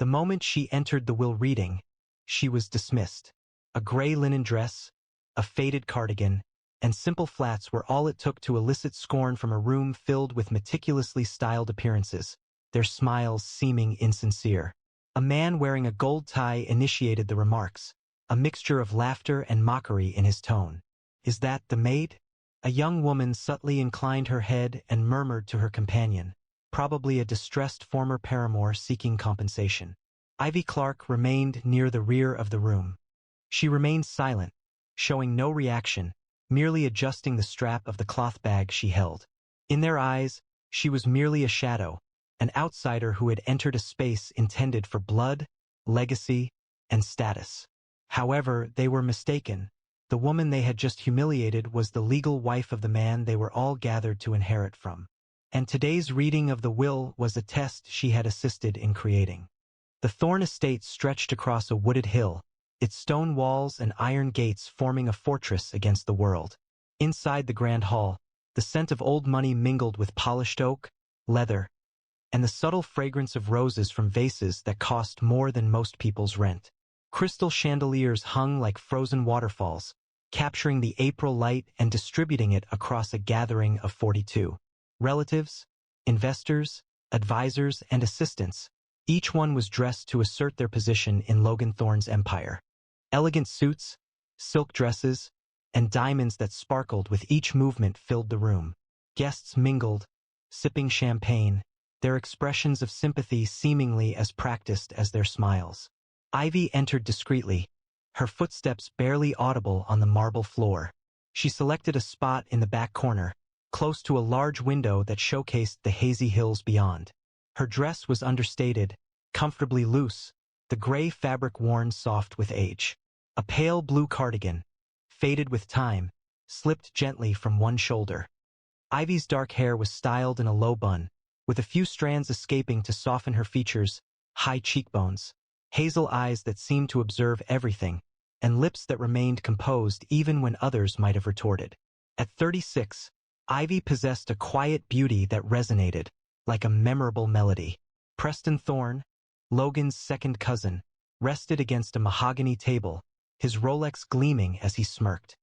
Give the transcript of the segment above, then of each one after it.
The moment she entered the will reading, she was dismissed. A gray linen dress, a faded cardigan, and simple flats were all it took to elicit scorn from a room filled with meticulously styled appearances, their smiles seeming insincere. A man wearing a gold tie initiated the remarks, a mixture of laughter and mockery in his tone. "Is that the maid?" A young woman subtly inclined her head and murmured to her companion, probably a distressed former paramour seeking compensation. Ivy Clark remained near the rear of the room. She remained silent, showing no reaction, merely adjusting the strap of the cloth bag she held. In their eyes, she was merely a shadow, an outsider who had entered a space intended for blood, legacy, and status. However, they were mistaken. The woman they had just humiliated was the legal wife of the man they were all gathered to inherit from. And today's reading of the will was a test she had assisted in creating. The Thorne estate stretched across a wooded hill, its stone walls and iron gates forming a fortress against the world. Inside the grand hall, the scent of old money mingled with polished oak, leather, and the subtle fragrance of roses from vases that cost more than most people's rent. Crystal chandeliers hung like frozen waterfalls, capturing the April light and distributing it across a gathering of 42. Relatives, investors, advisors, and assistants. Each one was dressed to assert their position in Logan Thorne's empire. Elegant suits, silk dresses, and diamonds that sparkled with each movement filled the room. Guests mingled, sipping champagne, their expressions of sympathy seemingly as practiced as their smiles. Ivy entered discreetly, her footsteps barely audible on the marble floor. She selected a spot in the back corner, close to a large window that showcased the hazy hills beyond. Her dress was understated, comfortably loose, the gray fabric worn soft with age. A pale blue cardigan, faded with time, slipped gently from one shoulder. Ivy's dark hair was styled in a low bun, with a few strands escaping to soften her features, high cheekbones, hazel eyes that seemed to observe everything, and lips that remained composed even when others might have retorted. At 36, Ivy possessed a quiet beauty that resonated, like a memorable melody. Preston Thorne, Logan's second cousin, rested against a mahogany table, his Rolex gleaming as he smirked.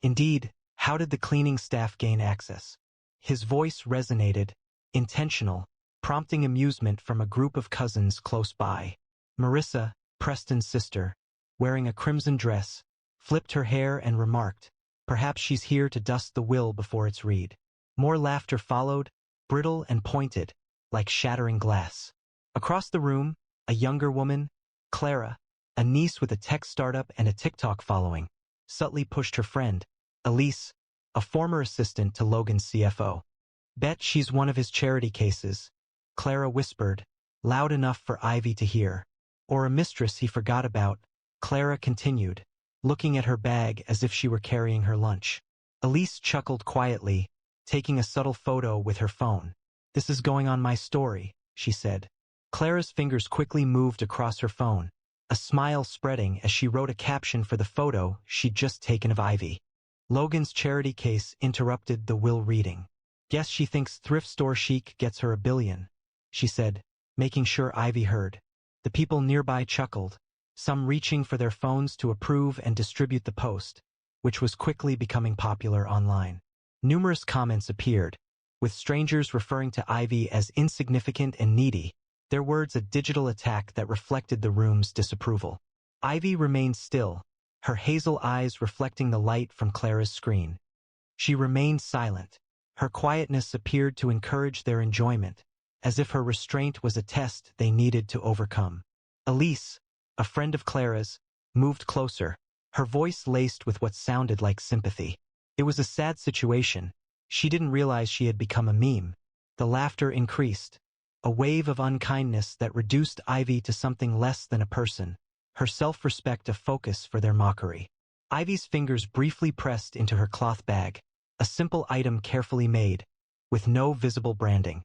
Indeed, how did the cleaning staff gain access? His voice resonated, intentional, prompting amusement from a group of cousins close by. Marissa, Preston's sister, wearing a crimson dress, flipped her hair and remarked, "Perhaps she's here to dust the will before it's read." More laughter followed, brittle and pointed, like shattering glass. Across the room, a younger woman, Clara, a niece with a tech startup and a TikTok following, subtly pushed her friend, Elise, a former assistant to Logan's CFO. "Bet she's one of his charity cases," Clara whispered, loud enough for Ivy to hear. "Or a mistress he forgot about," Clara continued, looking at her bag as if she were carrying her lunch. Elise chuckled quietly, taking a subtle photo with her phone. "This is going on my story," she said. Clara's fingers quickly moved across her phone, a smile spreading as she wrote a caption for the photo she'd just taken of Ivy. Logan's charity case interrupted the will reading. "Guess she thinks thrift store chic gets her $1 billion, she said, making sure Ivy heard. The people nearby chuckled, some reaching for their phones to approve and distribute the post, which was quickly becoming popular online. Numerous comments appeared, with strangers referring to Ivy as insignificant and needy, their words a digital attack that reflected the room's disapproval. Ivy remained still, her hazel eyes reflecting the light from Clara's screen. She remained silent. Her quietness appeared to encourage their enjoyment, as if her restraint was a test they needed to overcome. Elise, a friend of Clara's, moved closer, her voice laced with what sounded like sympathy. It was a sad situation. She didn't realize she had become a meme. The laughter increased, a wave of unkindness that reduced Ivy to something less than a person, her self-respect a focus for their mockery. Ivy's fingers briefly pressed into her cloth bag, a simple item carefully made, with no visible branding.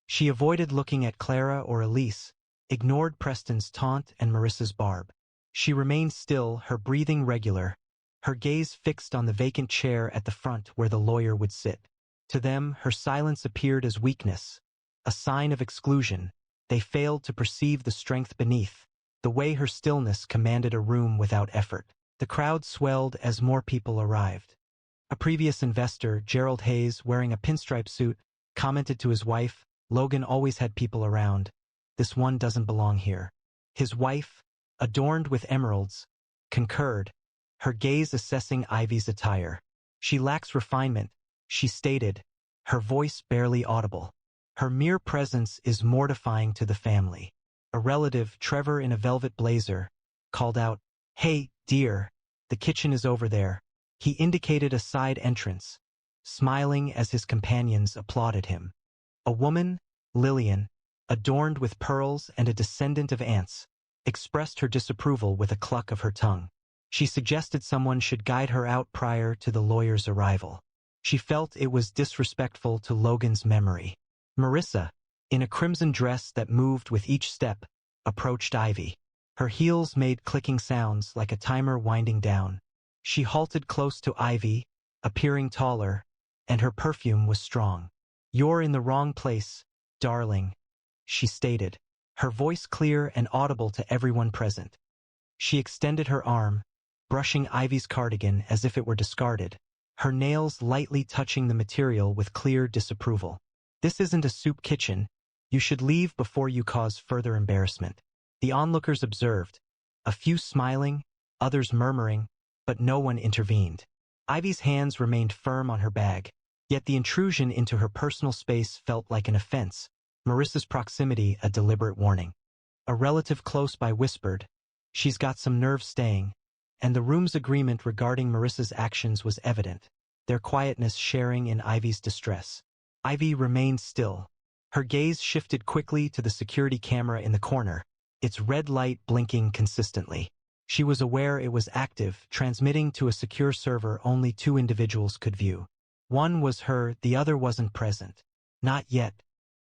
She avoided looking at Clara or Elise, ignored Preston's taunt and Marissa's barb. She remained still, her breathing regular, her gaze fixed on the vacant chair at the front where the lawyer would sit. To them, her silence appeared as weakness, a sign of exclusion, They failed to perceive the strength beneath, the way her stillness commanded a room without effort. The crowd swelled as more people arrived. A previous investor, Gerald Hayes, wearing a pinstripe suit, commented to his wife, "Logan always had people around. This one doesn't belong here." His wife, adorned with emeralds, concurred, her gaze assessing Ivy's attire. "She lacks refinement," she stated, her voice barely audible. "Her mere presence is mortifying to the family." A relative, Trevor in a velvet blazer, called out, "Hey, dear, the kitchen is over there." He indicated a side entrance, smiling as his companions applauded him. A woman, Lillian, adorned with pearls and a descendant of ants, expressed her disapproval with a cluck of her tongue. She suggested someone should guide her out prior to the lawyer's arrival. She felt it was disrespectful to Logan's memory. Marissa, in a crimson dress that moved with each step, approached Ivy. Her heels made clicking sounds like a timer winding down. She halted close to Ivy, appearing taller, and her perfume was strong. "You're in the wrong place, darling," she stated, her voice clear and audible to everyone present. She extended her arm, brushing Ivy's cardigan as if it were discarded, her nails lightly touching the material with clear disapproval. "This isn't a soup kitchen. You should leave before you cause further embarrassment." The onlookers observed, a few smiling, others murmuring, but no one intervened. Ivy's hands remained firm on her bag, yet the intrusion into her personal space felt like an offense, Marissa's proximity a deliberate warning. A relative close by whispered, "She's got some nerve staying," and the room's agreement regarding Marissa's actions was evident, their quietness sharing in Ivy's distress. Ivy remained still. Her gaze shifted quickly to the security camera in the corner, its red light blinking consistently. She was aware it was active, transmitting to a secure server only 2 individuals could view. One was her, the other wasn't present. Not yet.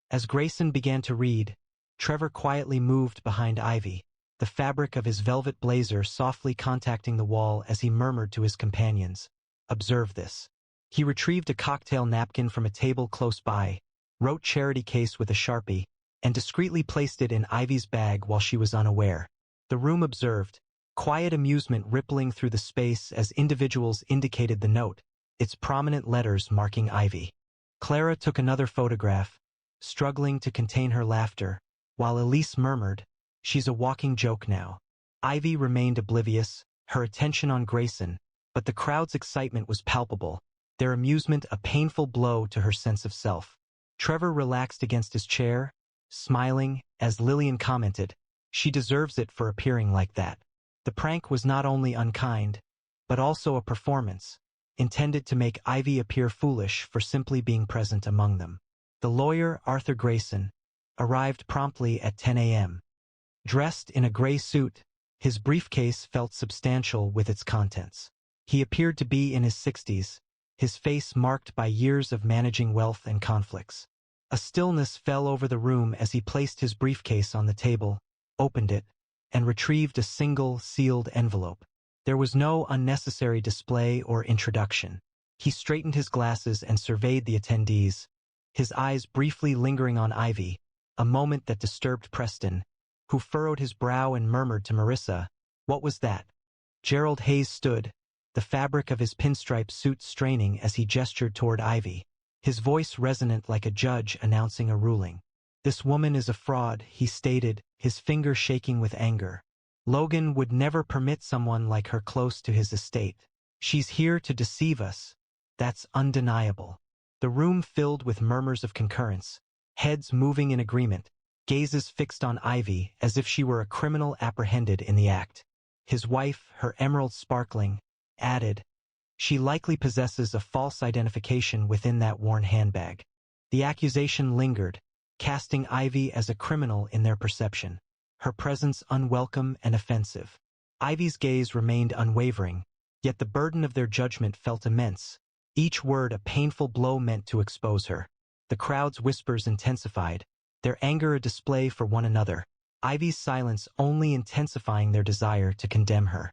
As Grayson began to read, Trevor quietly moved behind Ivy, the fabric of his velvet blazer softly contacting the wall as he murmured to his companions, "Observe this." He retrieved a cocktail napkin from a table close by, wrote charity case with a Sharpie, and discreetly placed it in Ivy's bag while she was unaware. The room observed, quiet amusement rippling through the space as individuals indicated the note, its prominent letters marking Ivy. Clara took another photograph, struggling to contain her laughter, while Elise murmured, "She's a walking joke now." Ivy remained oblivious, her attention on Grayson, but the crowd's excitement was palpable, their amusement a painful blow to her sense of self. Trevor relaxed against his chair, smiling, as Lillian commented, "She deserves it for appearing like that." The prank was not only unkind, but also a performance, intended to make Ivy appear foolish for simply being present among them. The lawyer, Arthur Grayson, arrived promptly at 10 a.m. Dressed in a gray suit, his briefcase felt substantial with its contents. He appeared to be in his 60s, his face marked by years of managing wealth and conflicts. A stillness fell over the room as he placed his briefcase on the table, opened it, and retrieved a single, sealed envelope. There was no unnecessary display or introduction. He straightened his glasses and surveyed the attendees, his eyes briefly lingering on Ivy, a moment that disturbed Preston, who furrowed his brow and murmured to Marissa, "What was that?" Gerald Hayes stood, the fabric of his pinstripe suit straining as he gestured toward Ivy, his voice resonant like a judge announcing a ruling. "This woman is a fraud," he stated, his finger shaking with anger. "Logan would never permit someone like her close to his estate. She's here to deceive us. That's undeniable." The room filled with murmurs of concurrence, heads moving in agreement, gazes fixed on Ivy as if she were a criminal apprehended in the act. His wife, her emeralds sparkling, added, "She likely possesses a false identification within that worn handbag." The accusation lingered, casting Ivy as a criminal in their perception, her presence unwelcome and offensive. Ivy's gaze remained unwavering, yet the burden of their judgment felt immense, each word a painful blow meant to expose her. The crowd's whispers intensified, their anger a display for one another, Ivy's silence only intensifying their desire to condemn her.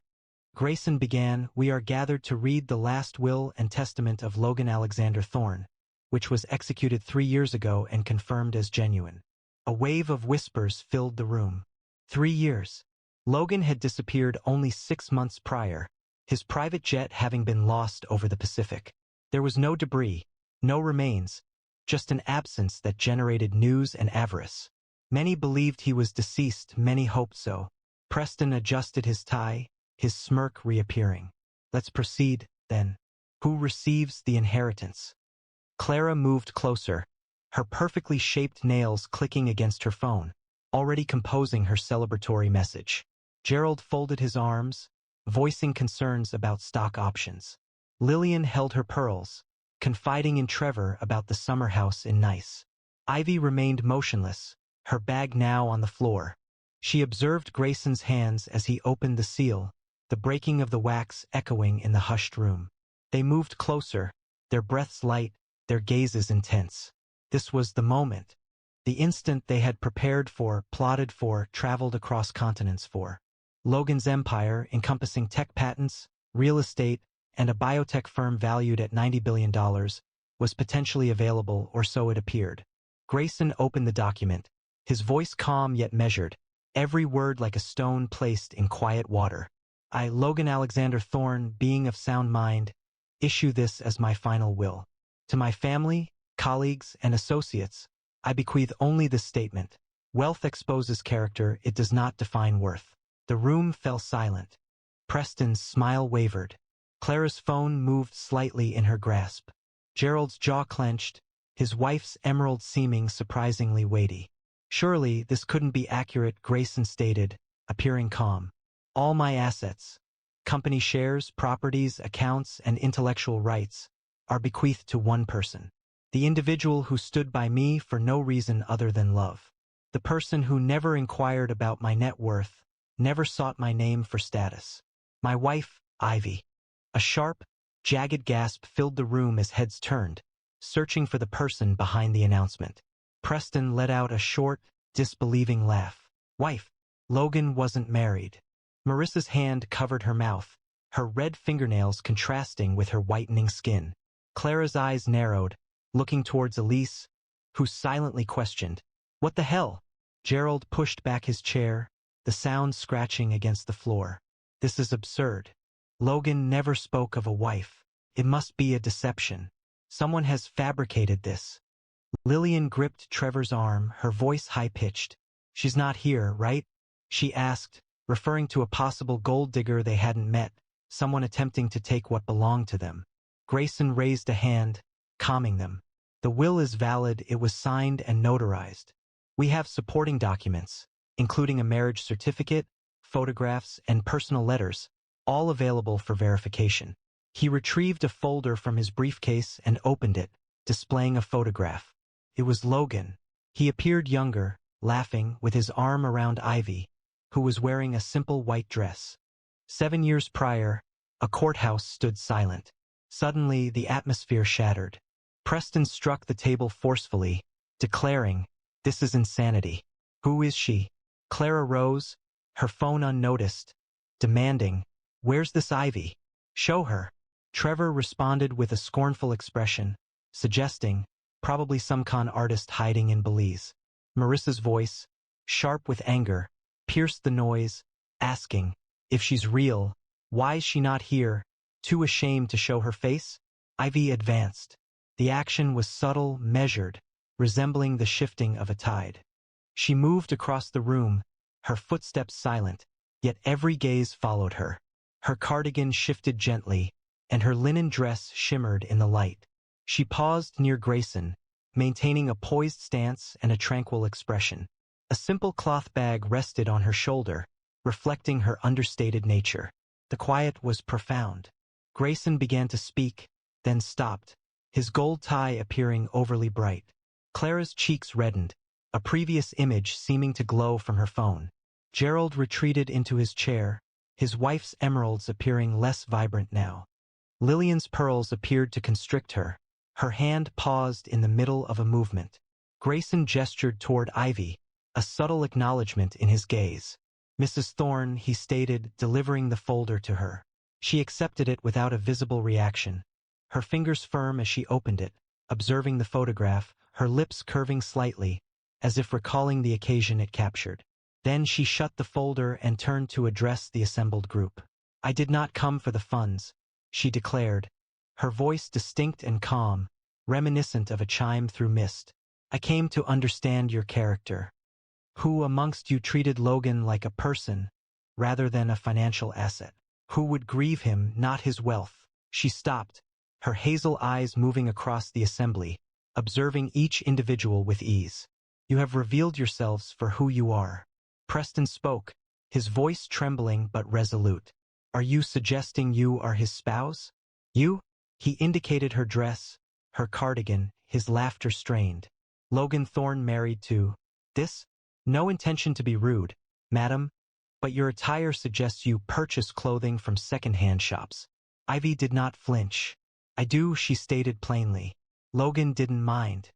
Grayson began, "We are gathered to read the last will and testament of Logan Alexander Thorne, which was executed 3 years ago and confirmed as genuine. A wave of whispers filled the room. 3 years. Logan had disappeared only 6 months prior, his private jet having been lost over the Pacific. There was no debris, no remains, just an absence that generated news and avarice. Many believed he was deceased, many hoped so. Preston adjusted his tie, his smirk reappearing. Let's proceed, then. Who receives the inheritance? Clara moved closer, her perfectly shaped nails clicking against her phone, already composing her celebratory message. Gerald folded his arms, voicing concerns about stock options. Lillian held her pearls, confiding in Trevor about the summer house in Nice. Ivy remained motionless, her bag now on the floor. She observed Grayson's hands as he opened the seal, the breaking of the wax echoing in the hushed room. They moved closer, their breaths light, their gazes intense. This was the moment. The instant they had prepared for, plotted for, traveled across continents for. Logan's empire, encompassing tech patents, real estate, and a biotech firm valued at $90 billion, was potentially available, or so it appeared. Grayson opened the document, his voice calm yet measured, every word like a stone placed in quiet water. I, Logan Alexander Thorne, being of sound mind, issue this as my final will. To my family, colleagues, and associates, I bequeath only this statement. Wealth exposes character, it does not define worth. The room fell silent. Preston's smile wavered. Clara's phone moved slightly in her grasp. Gerald's jaw clenched, his wife's emerald seeming surprisingly weighty. Surely this couldn't be accurate, Grayson stated, appearing calm. All my assets, company shares, properties, accounts, and intellectual rights, are bequeathed to one person. The individual who stood by me for no reason other than love. The person who never inquired about my net worth, never sought my name for status. My wife, Ivy. A sharp, jagged gasp filled the room as heads turned, searching for the person behind the announcement. Preston let out a short, disbelieving laugh. Wife. Logan wasn't married. Marissa's hand covered her mouth, her red fingernails contrasting with her whitening skin. Clara's eyes narrowed, looking towards Elise, who silently questioned, "What the hell?" Gerald pushed back his chair, the sound scratching against the floor. This is absurd. Logan never spoke of a wife. It must be a deception. Someone has fabricated this. Lillian gripped Trevor's arm, her voice high-pitched. She's not here, right? She asked, referring to a possible gold digger they hadn't met, someone attempting to take what belonged to them. Grayson raised a hand, calming them. The will is valid, it was signed and notarized. We have supporting documents, including a marriage certificate, photographs, and personal letters, all available for verification. He retrieved a folder from his briefcase and opened it, displaying a photograph. It was Logan. He appeared younger, laughing, with his arm around Ivy, who was wearing a simple white dress. 7 years prior, a courthouse stood silent. Suddenly, the atmosphere shattered. Preston struck the table forcefully, declaring, "This is insanity. Who is she?" Clara rose, her phone unnoticed, demanding, "Where's this Ivy? Show her." Trevor responded with a scornful expression, suggesting, probably some con artist hiding in Belize. Marissa's voice, sharp with anger, pierced the noise, asking, "If she's real, why is she not here? Too ashamed to show her face?" Ivy advanced. The action was subtle, measured, resembling the shifting of a tide. She moved across the room, her footsteps silent, yet every gaze followed her. Her cardigan shifted gently, and her linen dress shimmered in the light. She paused near Grayson, maintaining a poised stance and a tranquil expression. A simple cloth bag rested on her shoulder, reflecting her understated nature. The quiet was profound. Grayson began to speak, then stopped, his gold tie appearing overly bright. Clara's cheeks reddened, a previous image seeming to glow from her phone. Gerald retreated into his chair, his wife's emeralds appearing less vibrant now. Lillian's pearls appeared to constrict her. Her hand paused in the middle of a movement. Grayson gestured toward Ivy, a subtle acknowledgement in his gaze. "Mrs. Thorne," he stated, delivering the folder to her. She accepted it without a visible reaction, her fingers firm as she opened it, observing the photograph, her lips curving slightly, as if recalling the occasion it captured. Then she shut the folder and turned to address the assembled group. "I did not come for the funds," she declared, her voice distinct and calm, reminiscent of a chime through mist. "I came to understand your character. Who amongst you treated Logan like a person, rather than a financial asset? Who would grieve him, not his wealth?" She stopped, her hazel eyes moving across the assembly, observing each individual with ease. "You have revealed yourselves for who you are." Preston spoke, his voice trembling but resolute. "Are you suggesting you are his spouse? You?" He indicated her dress, her cardigan, his laughter strained. "Logan Thorne married to this? No intention to be rude, madam, but your attire suggests you purchase clothing from second-hand shops." Ivy did not flinch. "I do," she stated plainly. Logan didn't mind.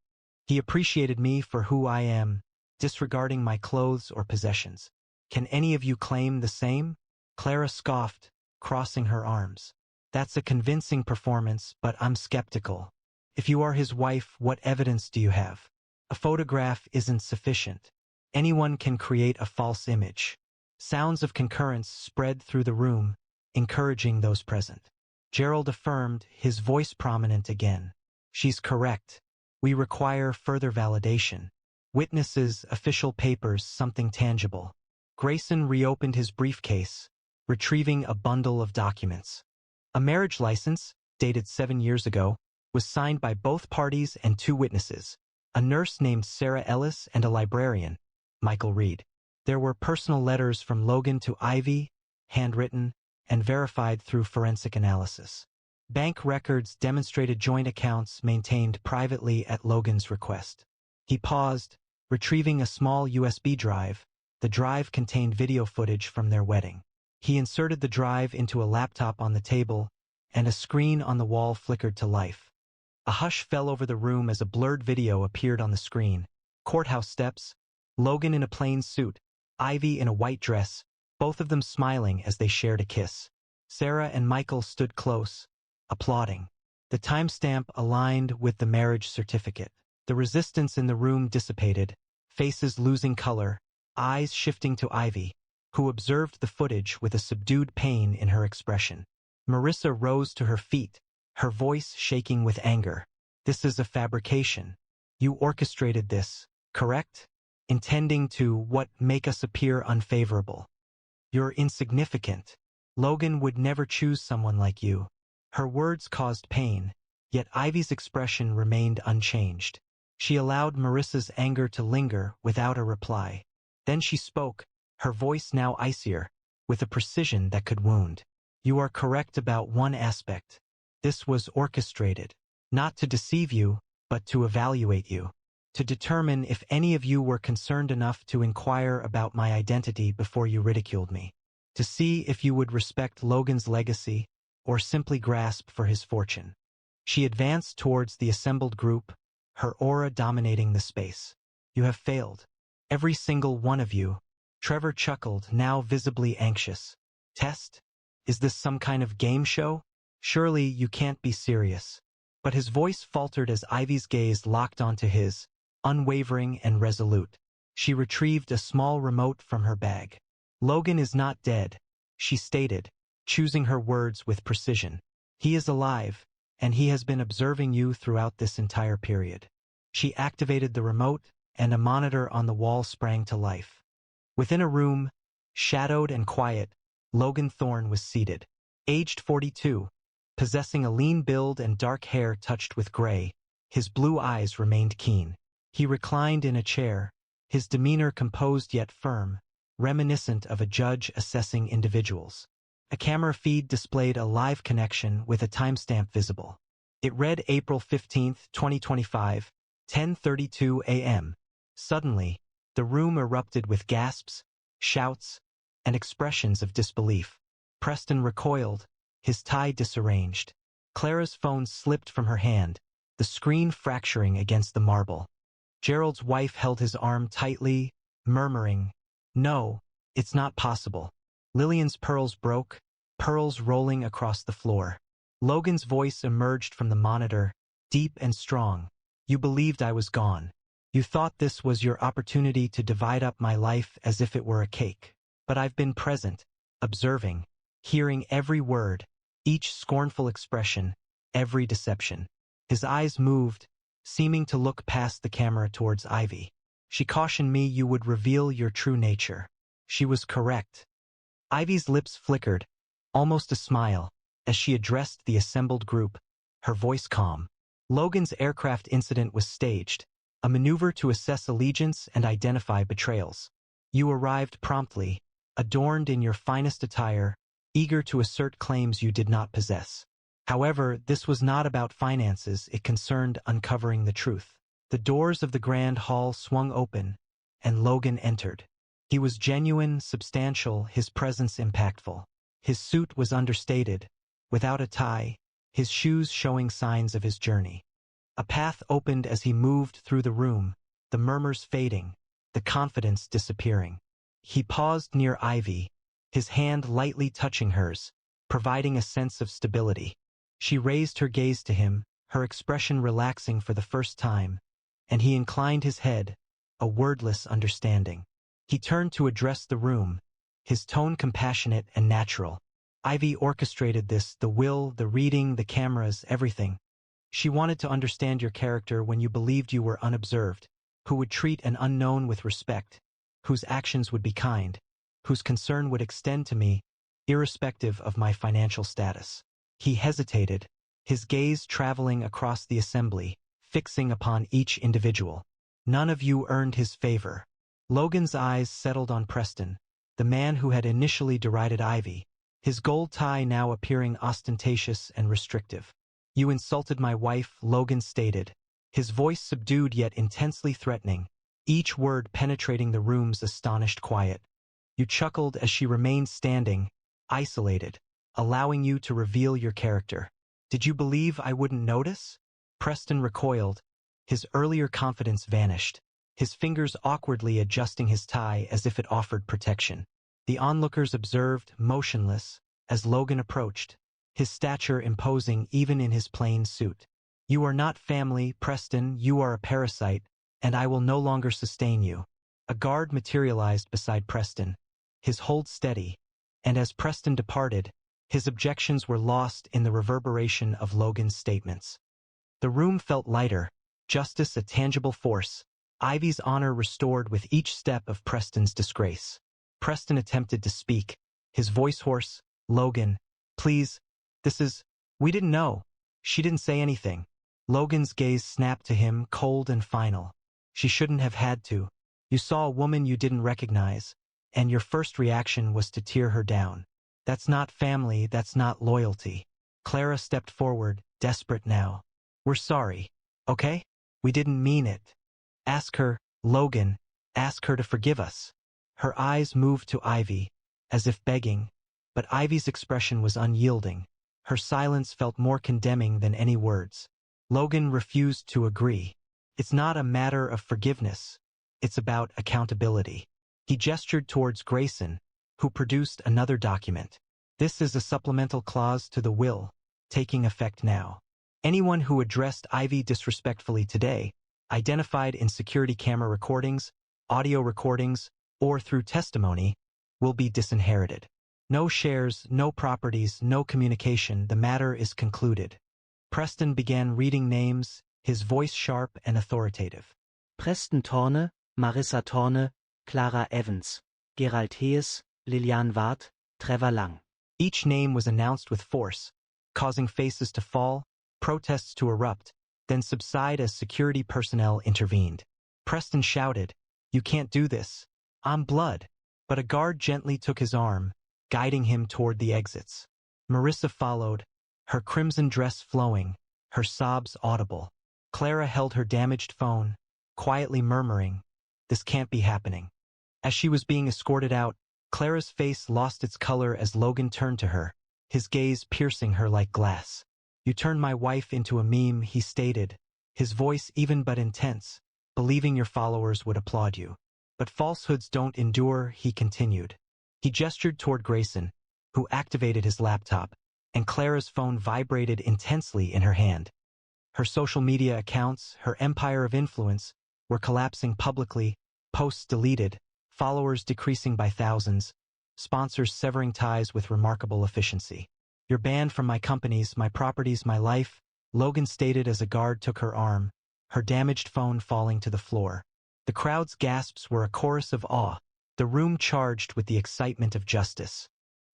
He appreciated me for who I am, disregarding my clothes or possessions. "Can any of you claim the same?" Clara scoffed, crossing her arms. "That's a convincing performance, but I'm skeptical. If you are his wife, what evidence do you have? A photograph isn't sufficient. Anyone can create a false image." Sounds of concurrence spread through the room, encouraging those present. Gerald affirmed, his voice prominent again. "She's correct. We require further validation. Witnesses, official papers, something tangible." Grayson reopened his briefcase, retrieving a bundle of documents. A marriage license, dated 7 years ago, was signed by both parties and 2 witnesses, a nurse named Sarah Ellis and a librarian, Michael Reed. There were personal letters from Logan to Ivy, handwritten, and verified through forensic analysis. Bank records demonstrated joint accounts maintained privately at Logan's request. He paused, retrieving a small USB drive. The drive contained video footage from their wedding. He inserted the drive into a laptop on the table, and a screen on the wall flickered to life. A hush fell over the room as a blurred video appeared on the screen. Courthouse steps, Logan in a plain suit, Ivy in a white dress, both of them smiling as they shared a kiss. Sarah and Michael stood close, applauding. The timestamp aligned with the marriage certificate. The resistance in the room dissipated, faces losing color, eyes shifting to Ivy, who observed the footage with a subdued pain in her expression. Marissa rose to her feet, her voice shaking with anger. "This is a fabrication. You orchestrated this, correct? Intending to, what, make us appear unfavorable. You're insignificant. Logan would never choose someone like you." Her words caused pain, yet Ivy's expression remained unchanged. She allowed Marissa's anger to linger without a reply. Then she spoke, her voice now icier, with a precision that could wound. "You are correct about one aspect. This was orchestrated, not to deceive you, but to evaluate you. To determine if any of you were concerned enough to inquire about my identity before you ridiculed me. To see if you would respect Logan's legacy, or simply grasp for his fortune." She advanced towards the assembled group, her aura dominating the space. "You have failed. Every single one of you." Trevor chuckled, now visibly anxious. "Test? Is this some kind of game show? Surely you can't be serious." But his voice faltered as Ivy's gaze locked onto his, unwavering and resolute. She retrieved a small remote from her bag. "Logan is not dead," she stated, choosing her words with precision. "He is alive, and he has been observing you throughout this entire period." She activated the remote, and a monitor on the wall sprang to life. Within a room, shadowed and quiet, Logan Thorne was seated. Aged 42, possessing a lean build and dark hair touched with gray, his blue eyes remained keen. He reclined in a chair, his demeanor composed yet firm, reminiscent of a judge assessing individuals. A camera feed displayed a live connection with a timestamp visible. It read April 15, 2025, 10:32 a.m. Suddenly, the room erupted with gasps, shouts, and expressions of disbelief. Preston recoiled, his tie disarranged. Clara's phone slipped from her hand, the screen fracturing against the marble. Gerald's wife held his arm tightly, murmuring, "No, it's not possible." Lillian's pearls broke, pearls rolling across the floor. Logan's voice emerged from the monitor, deep and strong. "You believed I was gone. You thought this was your opportunity to divide up my life as if it were a cake. But I've been present, observing, hearing every word, each scornful expression, every deception. His eyes moved, seeming to look past the camera towards Ivy. She cautioned me you would reveal your true nature. She was correct. Ivy's lips flickered, almost a smile, as she addressed the assembled group, her voice calm. Logan's aircraft incident was staged, a maneuver to assess allegiance and identify betrayals. You arrived promptly, adorned in your finest attire, eager to assert claims you did not possess. However, this was not about finances, it concerned uncovering the truth. The doors of the grand hall swung open, and Logan entered. He was genuine, substantial, his presence impactful. His suit was understated, without a tie, his shoes showing signs of his journey. A path opened as he moved through the room, the murmurs fading, the confidence disappearing. He paused near Ivy, his hand lightly touching hers, providing a sense of stability. She raised her gaze to him, her expression relaxing for the first time, and he inclined his head, a wordless understanding. He turned to address the room, his tone compassionate and natural. Ivy orchestrated this, the will, the reading, the cameras, everything. She wanted to understand your character when you believed you were unobserved, who would treat an unknown with respect, whose actions would be kind, whose concern would extend to me, irrespective of my financial status. He hesitated, his gaze traveling across the assembly, fixing upon each individual. None of you earned his favor. Logan's eyes settled on Preston, the man who had initially derided Ivy, his gold tie now appearing ostentatious and restrictive. You insulted my wife, Logan stated, his voice subdued yet intensely threatening, each word penetrating the room's astonished quiet. You chuckled as she remained standing, isolated, allowing you to reveal your character. Did you believe I wouldn't notice? Preston recoiled, his earlier confidence vanished, his fingers awkwardly adjusting his tie as if it offered protection. The onlookers observed, motionless, as Logan approached, his stature imposing even in his plain suit. You are not family, Preston, you are a parasite, and I will no longer sustain you. A guard materialized beside Preston, his hold steady, and as Preston departed, his objections were lost in the reverberation of Logan's statements. The room felt lighter, justice a tangible force, Ivy's honor restored with each step of Preston's disgrace. Preston attempted to speak, his voice hoarse. Logan, please, we didn't know. She didn't say anything. Logan's gaze snapped to him, cold and final. She shouldn't have had to. You saw a woman you didn't recognize, and your first reaction was to tear her down. That's not family, that's not loyalty. Clara stepped forward, desperate now. We're sorry, okay? We didn't mean it. Ask her, Logan, ask her to forgive us. Her eyes moved to Ivy, as if begging, but Ivy's expression was unyielding. Her silence felt more condemning than any words. Logan refused to agree. It's not a matter of forgiveness. It's about accountability. He gestured towards Grayson, who produced another document. This is a supplemental clause to the will, taking effect now. Anyone who addressed Ivy disrespectfully today, identified in security camera recordings, audio recordings, or through testimony, will be disinherited. No shares, no properties, no communication, the matter is concluded. Preston began reading names, his voice sharp and authoritative. Preston Thorne, Marissa Thorne, Clara Evans, Gerald Hayes, Lilian Ward, Trevor Lang. Each name was announced with force, causing faces to fall, protests to erupt, then subside as security personnel intervened. Preston shouted, "You can't do this. I'm blood." But a guard gently took his arm, guiding him toward the exits. Marissa followed, her crimson dress flowing, her sobs audible. Clara held her damaged phone, quietly murmuring, "This can't be happening." As she was being escorted out, Clara's face lost its color as Logan turned to her, his gaze piercing her like glass. "You turned my wife into a meme," he stated, his voice even but intense, believing your followers would applaud you. "But falsehoods don't endure," he continued. He gestured toward Grayson, who activated his laptop, and Clara's phone vibrated intensely in her hand. Her social media accounts, her empire of influence, were collapsing publicly, posts deleted, followers decreasing by thousands, sponsors severing ties with remarkable efficiency. "You're banned from my companies, my properties, my life," Logan stated as a guard took her arm, her damaged phone falling to the floor. The crowd's gasps were a chorus of awe, the room charged with the excitement of justice.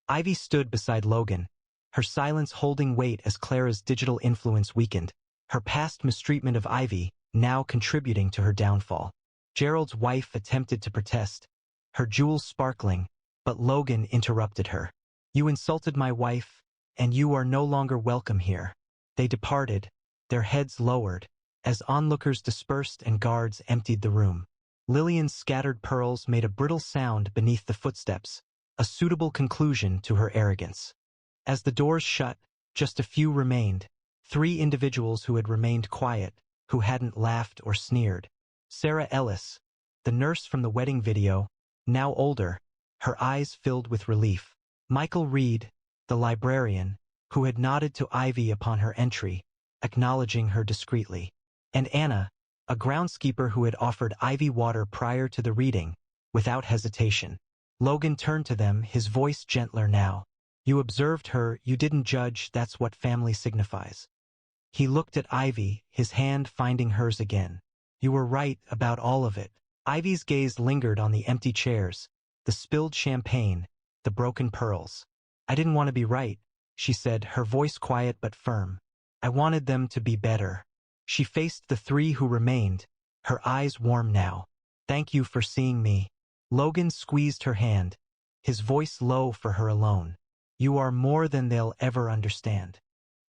Ivy stood beside Logan, her silence holding weight as Clara's digital influence weakened, her past mistreatment of Ivy now contributing to her downfall. Gerald's wife attempted to protest, her jewels sparkling, but Logan interrupted her. "You insulted my wife, and you are no longer welcome here." They departed, their heads lowered, as onlookers dispersed and guards emptied the room. Lillian's scattered pearls made a brittle sound beneath the footsteps, a suitable conclusion to her arrogance. As the doors shut, just a few remained, 3 individuals who had remained quiet, who hadn't laughed or sneered. Sarah Ellis, the nurse from the wedding video, now older, her eyes filled with relief. Michael Reed, the librarian, who had nodded to Ivy upon her entry, acknowledging her discreetly. And Anna, a groundskeeper who had offered Ivy water prior to the reading, without hesitation. Logan turned to them, his voice gentler now. "You observed her, you didn't judge, that's what family signifies." He looked at Ivy, his hand finding hers again. "You were right about all of it." Ivy's gaze lingered on the empty chairs, the spilled champagne, the broken pearls. "I didn't want to be right," she said, her voice quiet but firm. "I wanted them to be better." She faced the 3 who remained, her eyes warm now. "Thank you for seeing me." Logan squeezed her hand, his voice low for her alone. "You are more than they'll ever understand."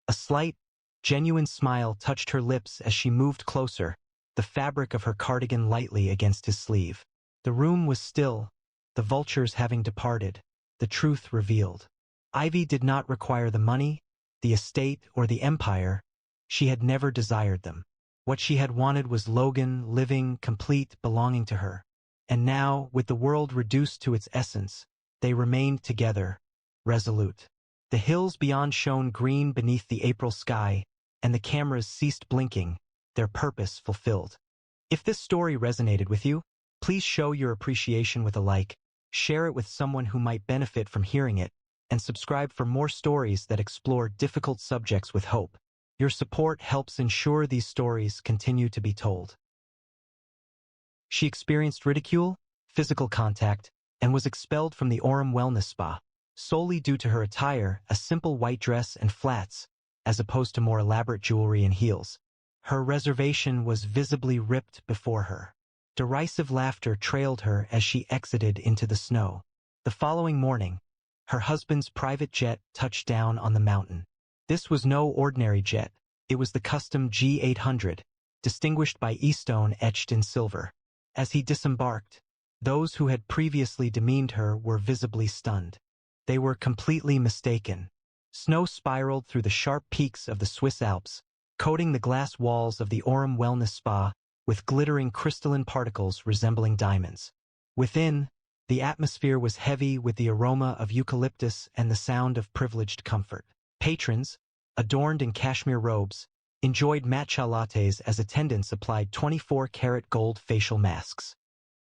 A slight, genuine smile touched her lips as she moved closer, the fabric of her cardigan lightly against his sleeve. The room was still, the vultures having departed, the truth revealed. Ivy did not require the money, the estate, or the empire. She had never desired them. What she had wanted was Logan, living, complete, belonging to her. And now, with the world reduced to its essence, they remained together, resolute. The hills beyond shone green beneath the April sky, and the cameras ceased blinking, their purpose fulfilled. If this story resonated with you, please show your appreciation with a like, share it with someone who might benefit from hearing it, and subscribe for more stories that explore difficult subjects with hope. Your support helps ensure these stories continue to be told. She experienced ridicule, physical contact, and was expelled from the Orem Wellness Spa, solely due to her attire, a simple white dress and flats, as opposed to more elaborate jewelry and heels. Her reservation was visibly ripped before her. Derisive laughter trailed her as she exited into the snow. The following morning, her husband's private jet touched down on the mountain. This was no ordinary jet. It was the custom G800, distinguished by E-stone etched in silver. As he disembarked, those who had previously demeaned her were visibly stunned. They were completely mistaken. Snow spiraled through the sharp peaks of the Swiss Alps, coating the glass walls of the Orem Wellness Spa with glittering crystalline particles resembling diamonds. Within, the atmosphere was heavy with the aroma of eucalyptus and the sound of privileged comfort. Patrons, adorned in cashmere robes, enjoyed matcha lattes as attendants applied 24-karat gold facial masks.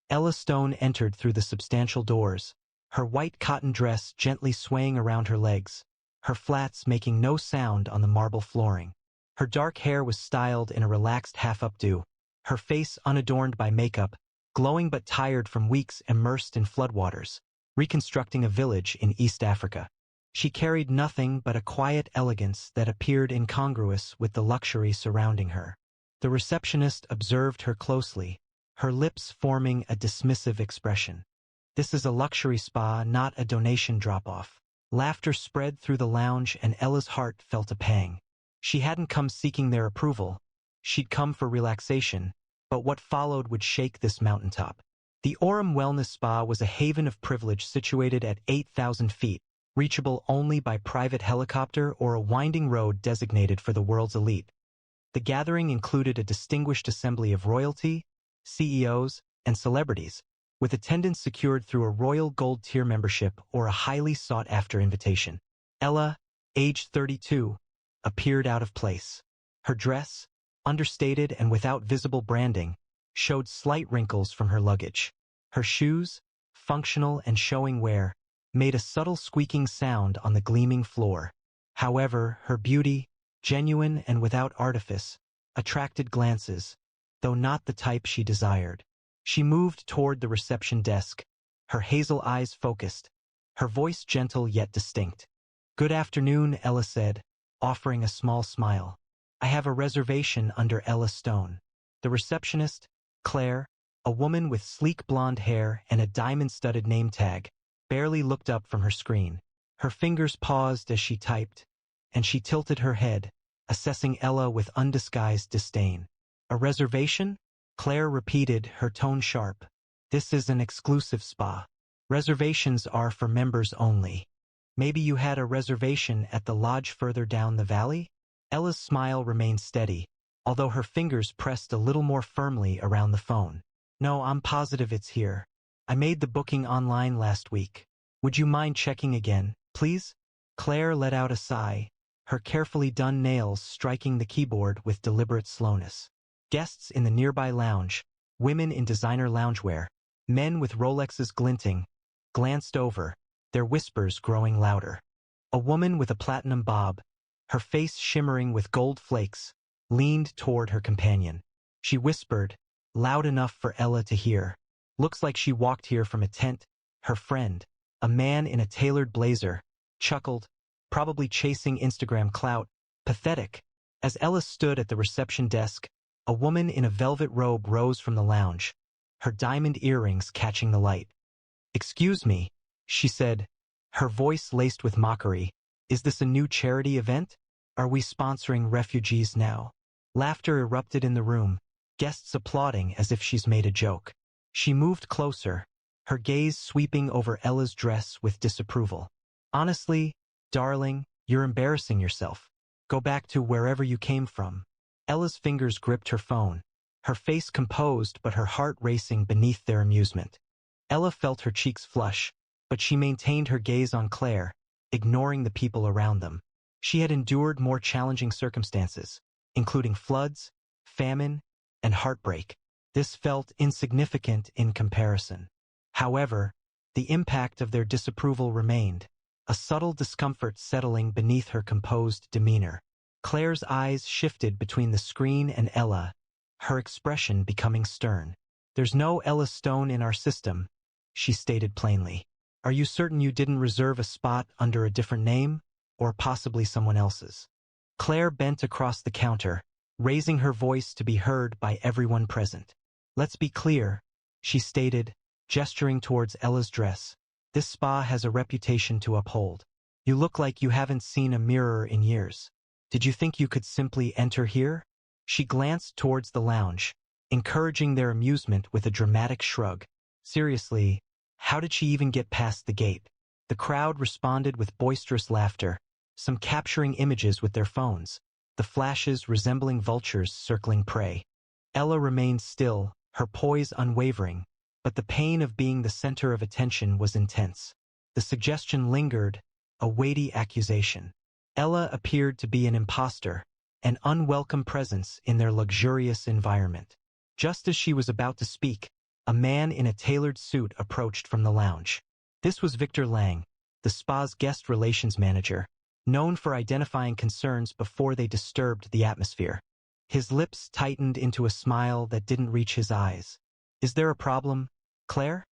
Ella Stone entered through the substantial doors, her white cotton dress gently swaying around her legs, her flats making no sound on the marble flooring. Her dark hair was styled in a relaxed half-updo, her face unadorned by makeup, glowing but tired from weeks immersed in floodwaters, reconstructing a village in East Africa. She carried nothing but a quiet elegance that appeared incongruous with the luxury surrounding her. The receptionist observed her closely, her lips forming a dismissive expression. "This is a luxury spa, not a donation drop-off." Laughter spread through the lounge and Ella's heart felt a pang. She hadn't come seeking their approval. She'd come for relaxation, but what followed would shake this mountaintop. The Orem Wellness Spa was a haven of privilege situated at 8,000 feet, reachable only by private helicopter or a winding road designated for the world's elite. The gathering included a distinguished assembly of royalty, CEOs, and celebrities, with attendance secured through a royal gold tier membership or a highly sought-after invitation. Ella, aged 32, appeared out of place. Her dress, understated and without visible branding, showed slight wrinkles from her luggage. Her shoes, functional and showing wear, made a subtle squeaking sound on the gleaming floor. However, her beauty, genuine and without artifice, attracted glances, though not the type she desired. She moved toward the reception desk, her hazel eyes focused, her voice gentle yet distinct. "Good afternoon," Ella said, offering a small smile. "I have a reservation under Ella Stone." The receptionist, Claire, a woman with sleek blonde hair and a diamond-studded name tag, barely looked up from her screen. Her fingers paused as she typed, and she tilted her head, assessing Ella with undisguised disdain. "A reservation?" Claire repeated, her tone sharp. "This is an exclusive spa. Reservations are for members only. Maybe you had a reservation at the lodge further down the valley?" Ella's smile remained steady, although her fingers pressed a little more firmly around the phone. "No, I'm positive it's here. I made the booking online last week. Would you mind checking again, please?" Claire let out a sigh, her carefully done nails striking the keyboard with deliberate slowness. Guests in the nearby lounge, women in designer loungewear, men with Rolexes glinting, glanced over, their whispers growing louder. A woman with a platinum bob, her face shimmering with gold flakes, leaned toward her companion. She whispered, loud enough for Ella to hear. "Looks like she walked here from a tent." Her friend, a man in a tailored blazer, chuckled, probably chasing Instagram clout. Pathetic. As Ella stood at the reception desk, a woman in a velvet robe rose from the lounge, her diamond earrings catching the light. "Excuse me," she said, her voice laced with mockery. "Is this a new charity event? Are we sponsoring refugees now?" Laughter erupted in the room, guests applauding as if she's made a joke. She moved closer, her gaze sweeping over Ella's dress with disapproval. "Honestly, darling, you're embarrassing yourself. Go back to wherever you came from." Ella's fingers gripped her phone, her face composed but her heart racing beneath their amusement. Ella felt her cheeks flush, but she maintained her gaze on Claire, ignoring the people around them. She had endured more challenging circumstances, including floods, famine, and heartbreak. This felt insignificant in comparison. However, the impact of their disapproval remained, a subtle discomfort settling beneath her composed demeanor. Claire's eyes shifted between the screen and Ella, her expression becoming stern. "There's no Ella Stone in our system," she stated plainly. "Are you certain you didn't reserve a spot under a different name, or possibly someone else's?" Claire bent across the counter, raising her voice to be heard by everyone present. "Let's be clear," she stated, gesturing towards Ella's dress. "This spa has a reputation to uphold. You look like you haven't seen a mirror in years. Did you think you could simply enter here?" She glanced towards the lounge, encouraging their amusement with a dramatic shrug. Seriously, how did she even get past the gate? The crowd responded with boisterous laughter, some capturing images with their phones, the flashes resembling vultures circling prey. Ella remained still, her poise unwavering, but the pain of being the center of attention was intense. The suggestion lingered, a weighty accusation. Ella appeared to be an imposter, an unwelcome presence in their luxurious environment. Just as she was about to speak, a man in a tailored suit approached from the lounge. This was Victor Lang, the spa's guest relations manager, known for identifying concerns before they disturbed the atmosphere. His lips tightened into a smile that didn't reach his eyes. "Is there a problem, Claire?"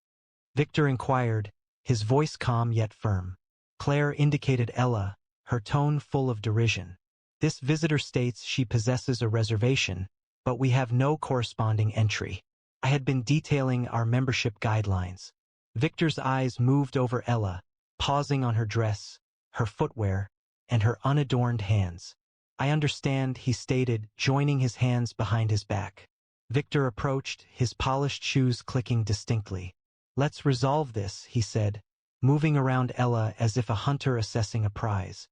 Victor inquired, his voice calm yet firm. Claire indicated Ella, her tone full of derision. "This visitor states she possesses a reservation, but we have no corresponding entry. I had been detailing our membership guidelines." Victor's eyes moved over Ella, pausing on her dress, her footwear, and her unadorned hands. "I understand," he stated, joining his hands behind his back. Victor approached, his polished shoes clicking distinctly. "Let's resolve this," he said, moving around Ella as if a hunter assessing a prize.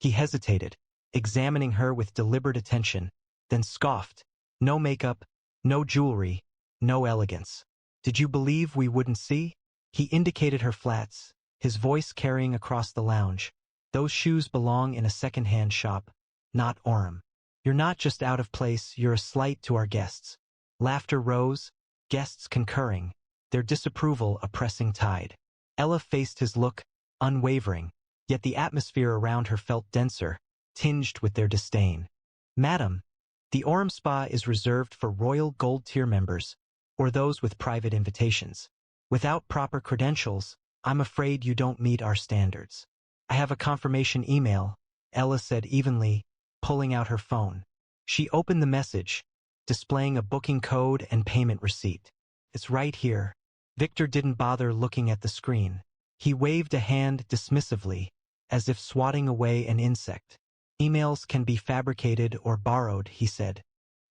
He hesitated, examining her with deliberate attention, then scoffed. "No makeup, no jewelry, no elegance. Did you believe we wouldn't see?" He indicated her flats, his voice carrying across the lounge. "Those shoes belong in a second-hand shop, not Orem. You're not just out of place, you're a slight to our guests." Laughter rose, guests concurring, their disapproval a pressing tide. Ella faced his look, unwavering, yet the atmosphere around her felt denser, tinged with their disdain. "Madam, the Orem Spa is reserved for Royal Gold Tier members, or those with private invitations. Without proper credentials, I'm afraid you don't meet our standards." "I have a confirmation email," Ella said evenly, pulling out her phone. She opened the message, displaying a booking code and payment receipt. "It's right here." Victor didn't bother looking at the screen. He waved a hand dismissively, as if swatting away an insect. "Emails can be fabricated or borrowed," he said.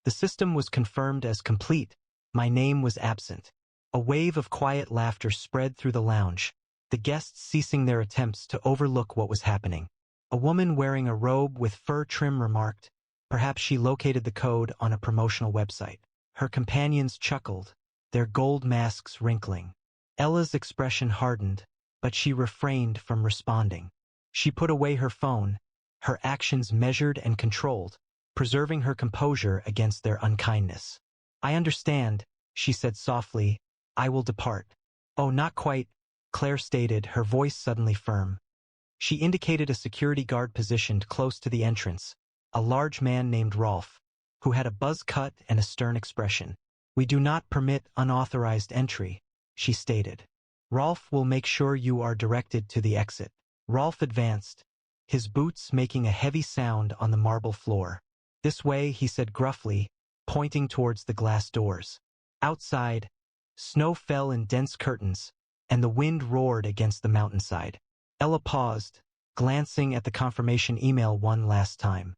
The system was confirmed as complete. My name was absent. A wave of quiet laughter spread through the lounge, the guests ceasing their attempts to overlook what was happening. A woman wearing a robe with fur trim remarked, perhaps she located the code on a promotional website. Her companions chuckled, their gold masks wrinkling. Ella's expression hardened, but she refrained from responding. She put away her phone, her actions measured and controlled, preserving her composure against their unkindness. "I understand," she said softly. "I will depart." "Oh, not quite," Claire stated, her voice suddenly firm. She indicated a security guard positioned close to the entrance, a large man named Rolf, who had a buzz cut and a stern expression. "We do not permit unauthorized entry," she stated. "Rolf will make sure you are directed to the exit." Rolf advanced, his boots making a heavy sound on the marble floor. "This way," he said gruffly, pointing towards the glass doors. Outside, snow fell in dense curtains, and the wind roared against the mountainside. Ella paused, glancing at the confirmation email one last time.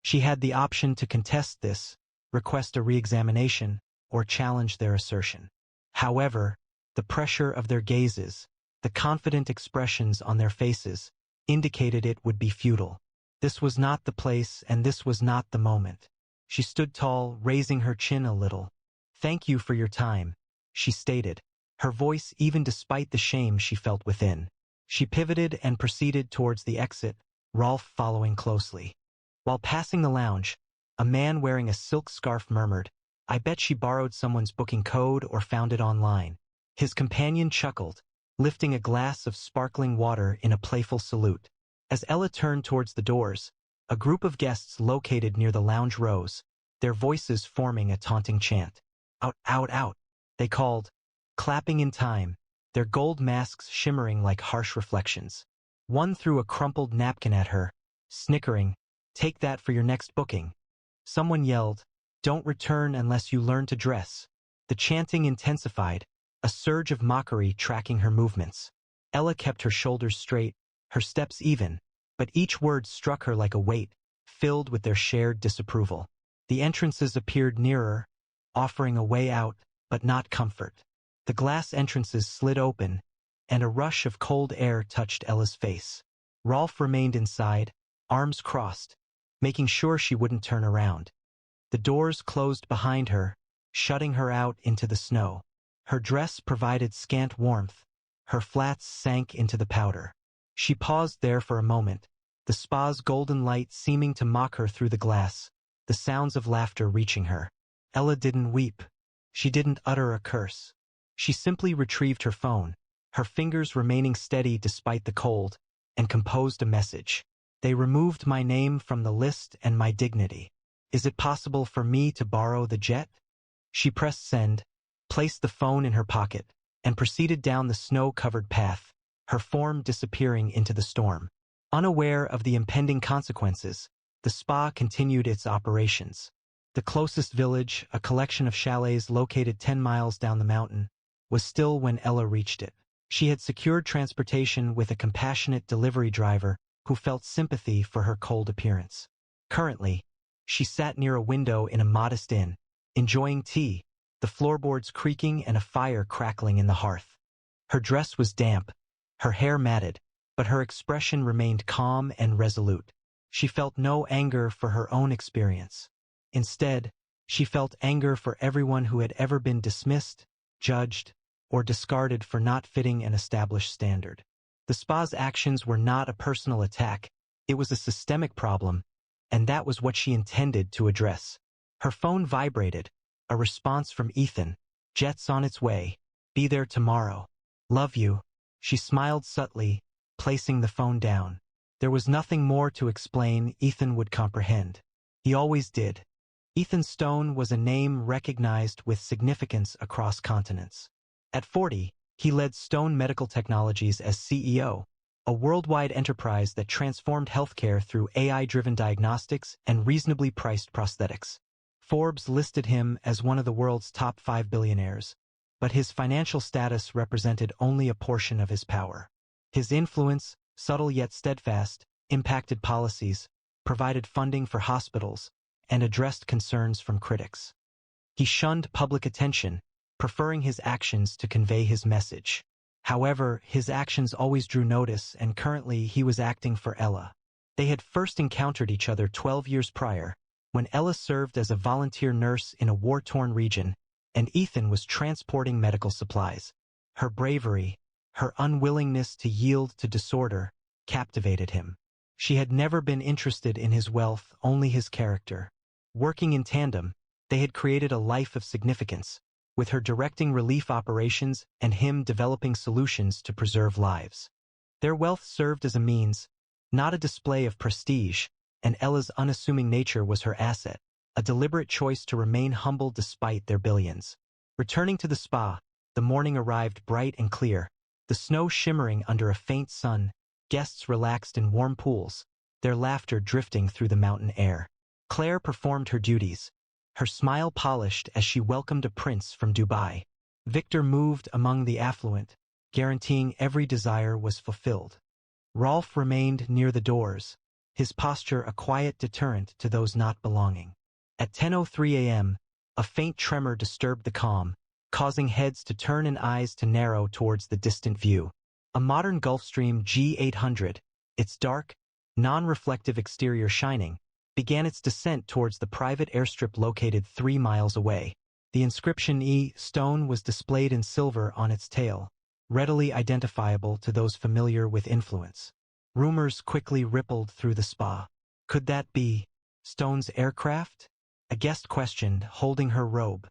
She had the option to contest this, request a re-examination, or challenge their assertion. However, the pressure of their gazes, the confident expressions on their faces, indicated it would be futile. This was not the place, and this was not the moment. She stood tall, raising her chin a little. "Thank you for your time," she stated, her voice even despite the shame she felt within. She pivoted and proceeded towards the exit, Rolf following closely. While passing the lounge, a man wearing a silk scarf murmured, "I bet she borrowed someone's booking code or found it online." His companion chuckled, lifting a glass of sparkling water in a playful salute. As Ella turned towards the doors, a group of guests located near the lounge rose, their voices forming a taunting chant. "Out, out, out," they called, clapping in time, their gold masks shimmering like harsh reflections. One threw a crumpled napkin at her, snickering, "Take that for your next booking." Someone yelled, "Don't return unless you learn to dress." The chanting intensified, a surge of mockery tracking her movements. Ella kept her shoulders straight, her steps even, but each word struck her like a weight, filled with their shared disapproval. The entrances appeared nearer, offering a way out, but not comfort. The glass entrances slid open, and a rush of cold air touched Ella's face. Rolf remained inside, arms crossed, making sure she wouldn't turn around. The doors closed behind her, shutting her out into the snow. Her dress provided scant warmth, her flats sank into the powder. She paused there for a moment, the spa's golden light seeming to mock her through the glass, the sounds of laughter reaching her. Ella didn't weep. She didn't utter a curse. She simply retrieved her phone, her fingers remaining steady despite the cold, and composed a message. "They removed my name from the list and my dignity. Is it possible for me to borrow the jet?" She pressed send, placed the phone in her pocket, and proceeded down the snow-covered path, her form disappearing into the storm. Unaware of the impending consequences, the spa continued its operations. The closest village, a collection of chalets located 10 miles down the mountain, was still when Ella reached it. She had secured transportation with a compassionate delivery driver who felt sympathy for her cold appearance. Currently, she sat near a window in a modest inn, enjoying tea, the floorboards creaking and a fire crackling in the hearth. Her dress was damp, her hair matted, but her expression remained calm and resolute. She felt no anger for her own experience. Instead, she felt anger for everyone who had ever been dismissed, judged, or discarded for not fitting an established standard. The spa's actions were not a personal attack, it was a systemic problem, and that was what she intended to address. Her phone vibrated, A response from Ethan. Jet's on its way. Be there tomorrow. Love you. She smiled subtly, placing the phone down. There was nothing more to explain. Ethan would comprehend. He always did. Ethan Stone was a name recognized with significance across continents. At 40, he led Stone Medical Technologies as CEO, a worldwide enterprise that transformed healthcare through AI-driven diagnostics and reasonably priced prosthetics. Forbes listed him as one of the world's top 5 billionaires, but his financial status represented only a portion of his power. His influence, subtle yet steadfast, impacted policies, provided funding for hospitals, and addressed concerns from critics. He shunned public attention, preferring his actions to convey his message. However, his actions always drew notice, and currently he was acting for Ella. They had first encountered each other 12 years prior, when Ella served as a volunteer nurse in a war-torn region, and Ethan was transporting medical supplies. Her bravery, her unwillingness to yield to disorder, captivated him. She had never been interested in his wealth, only his character. Working in tandem, they had created a life of significance, with her directing relief operations and him developing solutions to preserve lives. Their wealth served as a means, not a display of prestige, and Ella's unassuming nature was her asset, a deliberate choice to remain humble despite their billions. Returning to the spa, the morning arrived bright and clear, the snow shimmering under a faint sun, guests relaxed in warm pools, their laughter drifting through the mountain air. Claire performed her duties, her smile polished as she welcomed a prince from Dubai. Victor moved among the affluent, guaranteeing every desire was fulfilled. Rolf remained near the doors, his posture a quiet deterrent to those not belonging. At 10:03 a.m., a faint tremor disturbed the calm, causing heads to turn and eyes to narrow towards the distant view. A modern Gulfstream G800, its dark, non-reflective exterior shining, began its descent towards the private airstrip located 3 miles away. The inscription E. Stone was displayed in silver on its tail, readily identifiable to those familiar with influence. Rumors quickly rippled through the spa. Could that be Stone's aircraft? A guest questioned, holding her robe.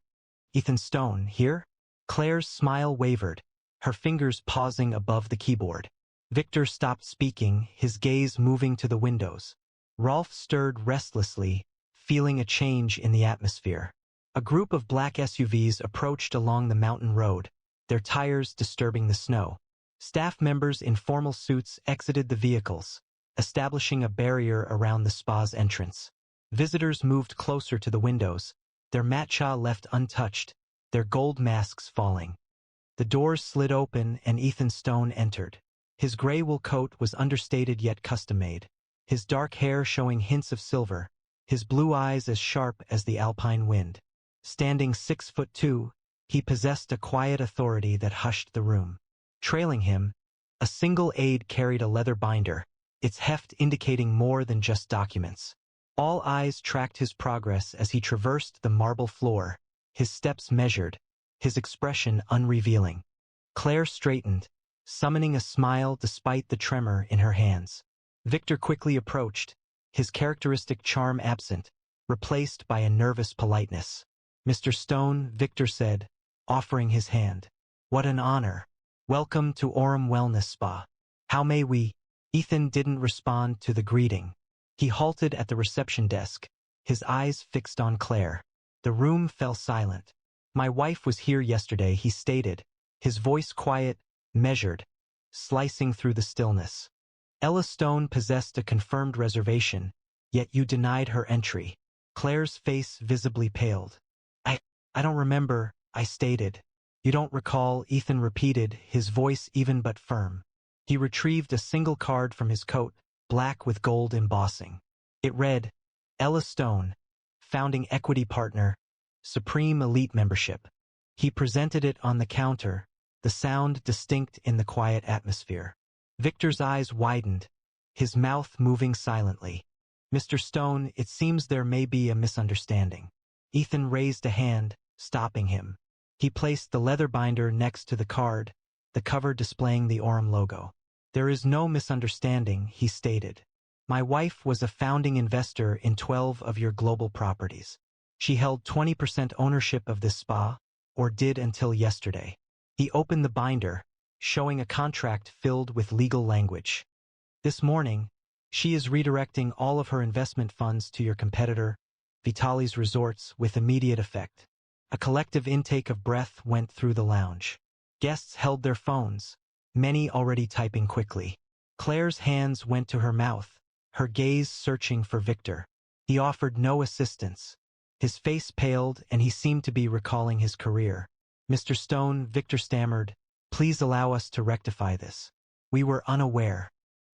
Ethan Stone, here? Claire's smile wavered, her fingers pausing above the keyboard. Victor stopped speaking, his gaze moving to the windows. Rolf stirred restlessly, feeling a change in the atmosphere. A group of black SUVs approached along the mountain road, their tires disturbing the snow. Staff members in formal suits exited the vehicles, establishing a barrier around the spa's entrance. Visitors moved closer to the windows, their matcha left untouched, their gold masks falling. The doors slid open and Ethan Stone entered. His gray wool coat was understated yet custom-made, his dark hair showing hints of silver, his blue eyes as sharp as the alpine wind. Standing 6'2", he possessed a quiet authority that hushed the room. Trailing him, a single aide carried a leather binder, its heft indicating more than just documents. All eyes tracked his progress as he traversed the marble floor, his steps measured, his expression unrevealing. Claire straightened, summoning a smile despite the tremor in her hands. Victor quickly approached, his characteristic charm absent, replaced by a nervous politeness. "Mr. Stone," Victor said, offering his hand. "What an honor. Welcome to Orem Wellness Spa. How may we?" Ethan didn't respond to the greeting. He halted at the reception desk, his eyes fixed on Claire. The room fell silent. "My wife was here yesterday," he stated, his voice quiet, measured, slicing through the stillness. "Ella Stone possessed a confirmed reservation, yet you denied her entry." Claire's face visibly paled. I don't remember," I stated. "You don't recall," Ethan repeated, his voice even but firm. He retrieved a single card from his coat, black with gold embossing. It read, "Ella Stone, Founding Equity Partner, Supreme Elite Membership." He presented it on the counter, the sound distinct in the quiet atmosphere. Victor's eyes widened, his mouth moving silently. "Mr. Stone, it seems there may be a misunderstanding." Ethan raised a hand, stopping him. He placed the leather binder next to the card, the cover displaying the Orem logo. "There is no misunderstanding," he stated. "My wife was a founding investor in 12 of your global properties. She held 20% ownership of this spa, or did until yesterday. He opened the binder, showing a contract filled with legal language. This morning, she is redirecting all of her investment funds to your competitor, Vitali's Resorts, with immediate effect. A collective intake of breath went through the lounge. Guests held their phones, many already typing quickly. Claire's hands went to her mouth, her gaze searching for Victor. He offered no assistance. His face paled and he seemed to be recalling his career. "Mr. Stone," Victor stammered, "please allow us to rectify this. We were unaware."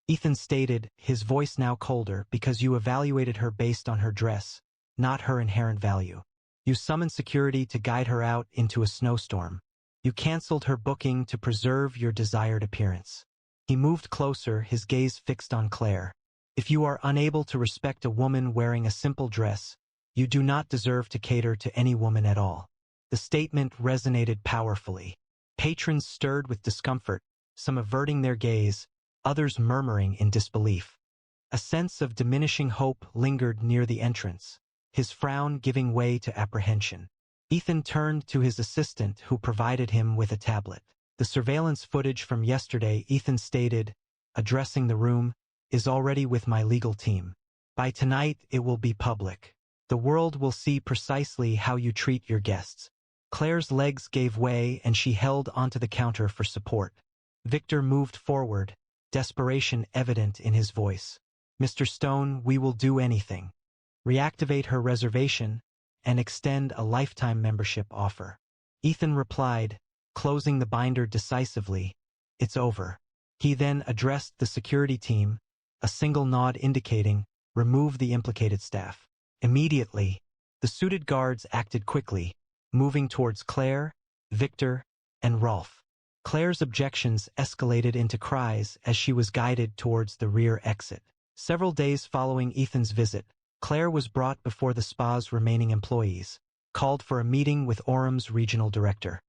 Ethan stated, his voice now colder, "because you evaluated her based on her dress, not her inherent value. You summoned security to guide her out into a snowstorm. You canceled her booking to preserve your desired appearance." He moved closer, his gaze fixed on Claire. "If you are unable to respect a woman wearing a simple dress, you do not deserve to cater to any woman at all." The statement resonated powerfully. Patrons stirred with discomfort, some averting their gaze, others murmuring in disbelief. A sense of diminishing hope lingered near the entrance, his frown giving way to apprehension. Ethan turned to his assistant, who provided him with a tablet. "The surveillance footage from yesterday," Ethan stated, addressing the room, "is already with my legal team. By tonight it will be public. The world will see precisely how you treat your guests." Claire's legs gave way and she held onto the counter for support. Victor moved forward, desperation evident in his voice. "Mr. Stone, we will do anything. Reactivate her reservation and extend a lifetime membership offer." Ethan replied, closing the binder decisively, "It's over." He then addressed the security team, a single nod indicating, "Remove the implicated staff." Immediately, the suited guards acted quickly, moving towards Claire, Victor, and Rolf. Claire's objections escalated into cries as she was guided towards the rear exit. Several days following Ethan's visit, Claire was brought before the spa's remaining employees, called for a meeting with Orum's regional director.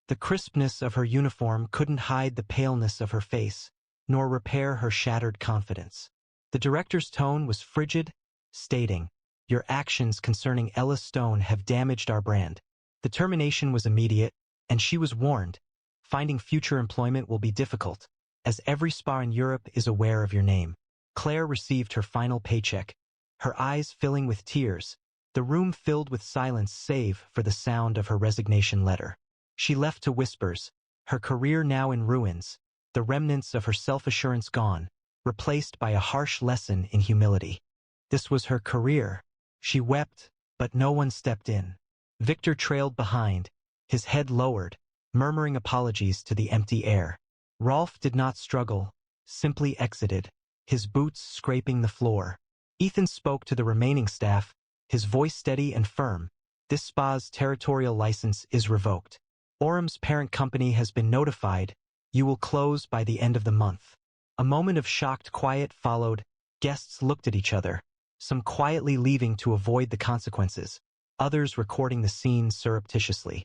The crispness of her uniform couldn't hide the paleness of her face, nor repair her shattered confidence. The director's tone was frigid, stating, "Your actions concerning Ella Stone have damaged our brand." The termination was immediate, and she was warned, "Finding future employment will be difficult, as every spa in Europe is aware of your name." Claire received her final paycheck, her eyes filling with tears, the room filled with silence save for the sound of her resignation letter. She left to whispers, her career now in ruins, the remnants of her self-assurance gone, replaced by a harsh lesson in humility. This was her career. She wept, but no one stepped in. Victor trailed behind, his head lowered, murmuring apologies to the empty air. Rolf did not struggle, simply exited, his boots scraping the floor. Ethan spoke to the remaining staff, his voice steady and firm. "This spa's territorial license is revoked. Orum's parent company has been notified. You will close by the end of the month." A moment of shocked quiet followed. Guests looked at each other, some quietly leaving to avoid the consequences, others recording the scene surreptitiously.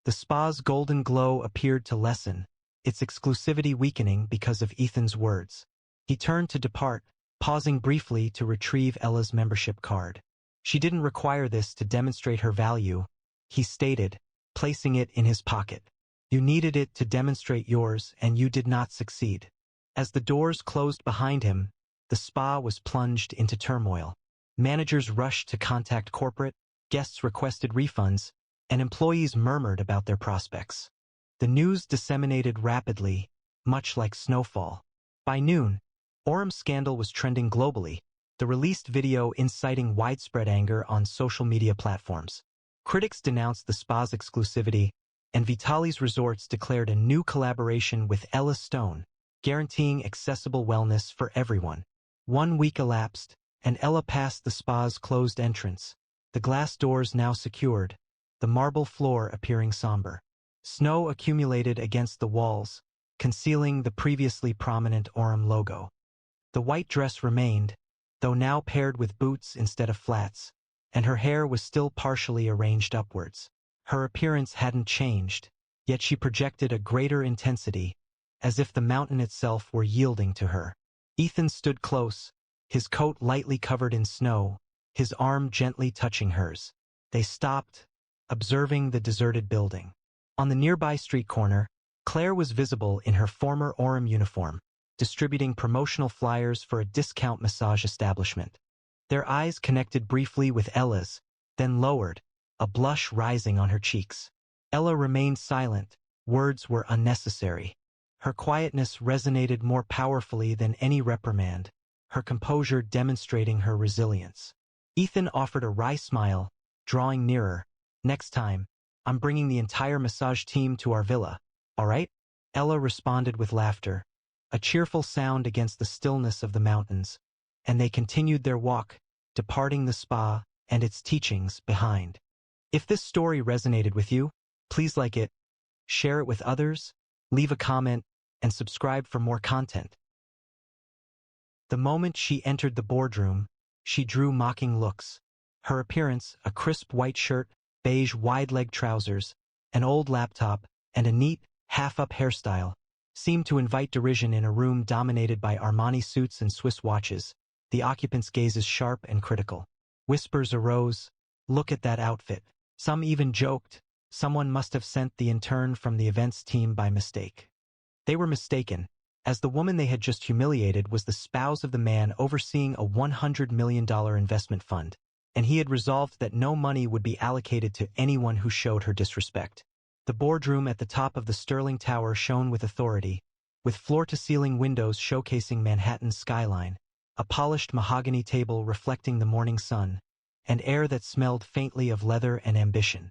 The spa's golden glow appeared to lessen, its exclusivity weakening because of Ethan's words. He turned to depart, pausing briefly to retrieve Ella's membership card. "She didn't require this to demonstrate her value," he stated, placing it in his pocket. "You needed it to demonstrate yours, and you did not succeed." As the doors closed behind him, the spa was plunged into turmoil. Managers rushed to contact corporate, guests requested refunds, and employees murmured about their prospects. The news disseminated rapidly, much like snowfall. By noon, Orum's scandal was trending globally, the released video inciting widespread anger on social media platforms. Critics denounced the spa's exclusivity, and Vitali's Resorts declared a new collaboration with Ella Stone, guaranteeing accessible wellness for everyone. 1 week elapsed, and Ella passed the spa's closed entrance, the glass doors now secured, the marble floor appearing somber. Snow accumulated against the walls, concealing the previously prominent Orum logo. The white dress remained, though now paired with boots instead of flats, and her hair was still partially arranged upwards. Her appearance hadn't changed, yet she projected a greater intensity, as if the mountain itself were yielding to her. Ethan stood close, his coat lightly covered in snow, his arm gently touching hers. They stopped, observing the deserted building. On the nearby street corner, Claire was visible in her former Orem uniform, distributing promotional flyers for a discount massage establishment. Their eyes connected briefly with Ella's, then lowered, a blush rising on her cheeks. Ella remained silent. Words were unnecessary. Her quietness resonated more powerfully than any reprimand, her composure demonstrating her resilience. Ethan offered a wry smile, drawing nearer. Next time, I'm bringing the entire massage team to our villa, all right? Ella responded with laughter, a cheerful sound against the stillness of the mountains, and they continued their walk, departing the spa and its teachings behind. If this story resonated with you, please like it, share it with others, leave a comment, and subscribe for more content. The moment she entered the boardroom, she drew mocking looks. Her appearance, a crisp white shirt, beige wide-leg trousers, an old laptop, and a neat, half-up hairstyle, seemed to invite derision in a room dominated by Armani suits and Swiss watches, the occupants' gazes sharp and critical. Whispers arose, "Look at that outfit." Some even joked, someone must have sent the intern from the events team by mistake. They were mistaken, as the woman they had just humiliated was the spouse of the man overseeing a $100 million investment fund, and he had resolved that no money would be allocated to anyone who showed her disrespect. The boardroom at the top of the Sterling Tower shone with authority, with floor-to-ceiling windows showcasing Manhattan's skyline, a polished mahogany table reflecting the morning sun, and air that smelled faintly of leather and ambition.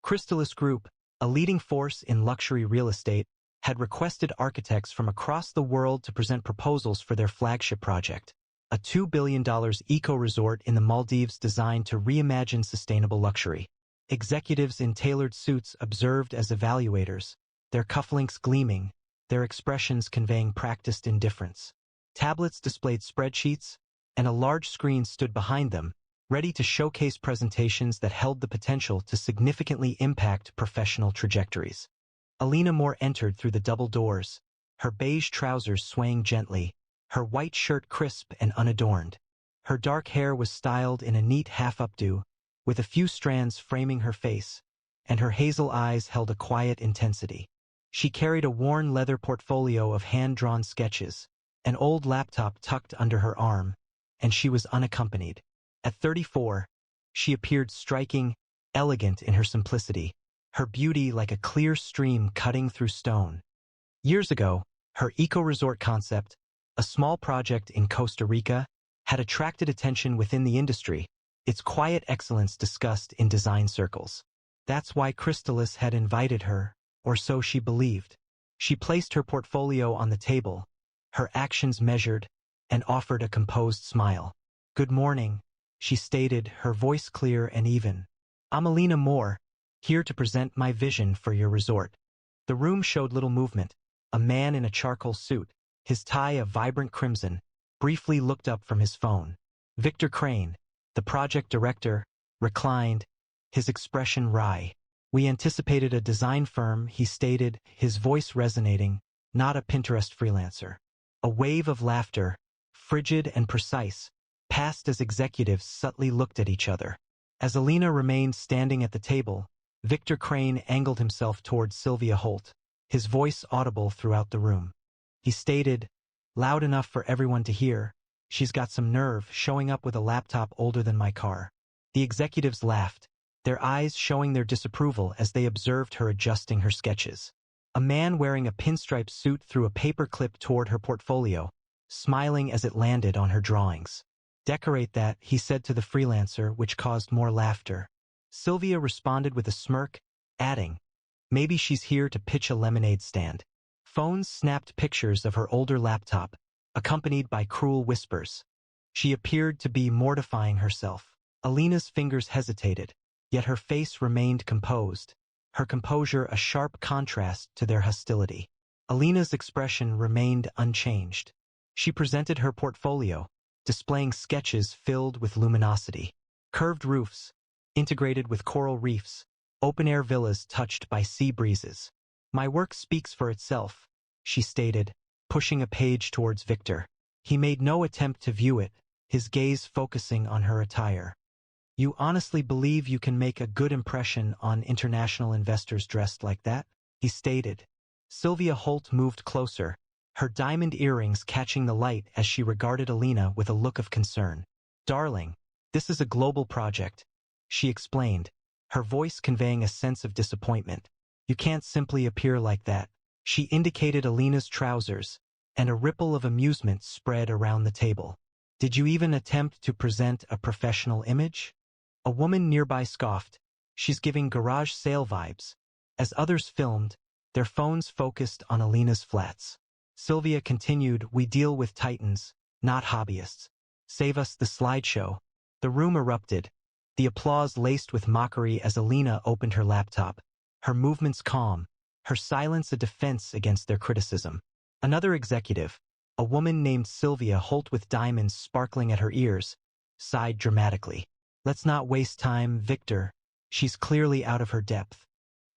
Crystalis Group, a leading force in luxury real estate, had requested architects from across the world to present proposals for their flagship project, a $2 billion eco-resort in the Maldives designed to reimagine sustainable luxury. Executives in tailored suits observed as evaluators, their cufflinks gleaming, their expressions conveying practiced indifference. Tablets displayed spreadsheets, and a large screen stood behind them, ready to showcase presentations that held the potential to significantly impact professional trajectories. Alina Moore entered through the double doors, her beige trousers swaying gently, her white shirt crisp and unadorned. Her dark hair was styled in a neat half-updo, with a few strands framing her face, and her hazel eyes held a quiet intensity. She carried a worn leather portfolio of hand-drawn sketches, an old laptop tucked under her arm, and she was unaccompanied. At 34, she appeared striking, elegant in her simplicity, her beauty like a clear stream cutting through stone. Years ago, her eco-resort concept, a small project in Costa Rica, had attracted attention within the industry, its quiet excellence discussed in design circles. That's why Crystalis had invited her, or so she believed. She placed her portfolio on the table, her actions measured, and offered a composed smile. "Good morning," she stated, her voice clear and even. "I'm Alina Moore, here to present my vision for your resort." The room showed little movement. A man in a charcoal suit, his tie a vibrant crimson, briefly looked up from his phone. Victor Crane, the project director, reclined, his expression wry. "We anticipated a design firm," he stated, his voice resonating, "not a Pinterest freelancer." A wave of laughter, frigid and precise, passed as executives subtly looked at each other. As Alina remained standing at the table, Victor Crane angled himself towards Sylvia Holt, his voice audible throughout the room. He stated, loud enough for everyone to hear, "She's got some nerve, showing up with a laptop older than my car." The executives laughed, their eyes showing their disapproval as they observed her adjusting her sketches. A man wearing a pinstripe suit threw a paper clip toward her portfolio, smiling as it landed on her drawings. "Decorate that," he said to the freelancer, which caused more laughter. Sylvia responded with a smirk, adding, "Maybe she's here to pitch a lemonade stand." Phones snapped pictures of her older laptop, accompanied by cruel whispers. She appeared to be mortifying herself. Alina's fingers hesitated, yet her face remained composed, her composure a sharp contrast to their hostility. Alina's expression remained unchanged. She presented her portfolio, displaying sketches filled with luminosity. Curved roofs, integrated with coral reefs, open-air villas touched by sea breezes. "My work speaks for itself," she stated, pushing a page towards Victor. He made no attempt to view it, his gaze focusing on her attire. You honestly believe you can make a good impression on international investors dressed like that? He stated. Sylvia Holt moved closer, her diamond earrings catching the light as she regarded Alina with a look of concern. Darling, this is a global project, she explained, her voice conveying a sense of disappointment. You can't simply appear like that. She indicated Alina's trousers, and a ripple of amusement spread around the table. Did you even attempt to present a professional image? A woman nearby scoffed. She's giving garage sale vibes. As others filmed, their phones focused on Alina's flats. Sylvia continued, we deal with titans, not hobbyists. Save us the slideshow. The room erupted, the applause laced with mockery as Alina opened her laptop, her movements calm, her silence a defense against their criticism. Another executive, a woman named Sylvia Holt with diamonds sparkling at her ears, sighed dramatically. Let's not waste time, Victor. She's clearly out of her depth.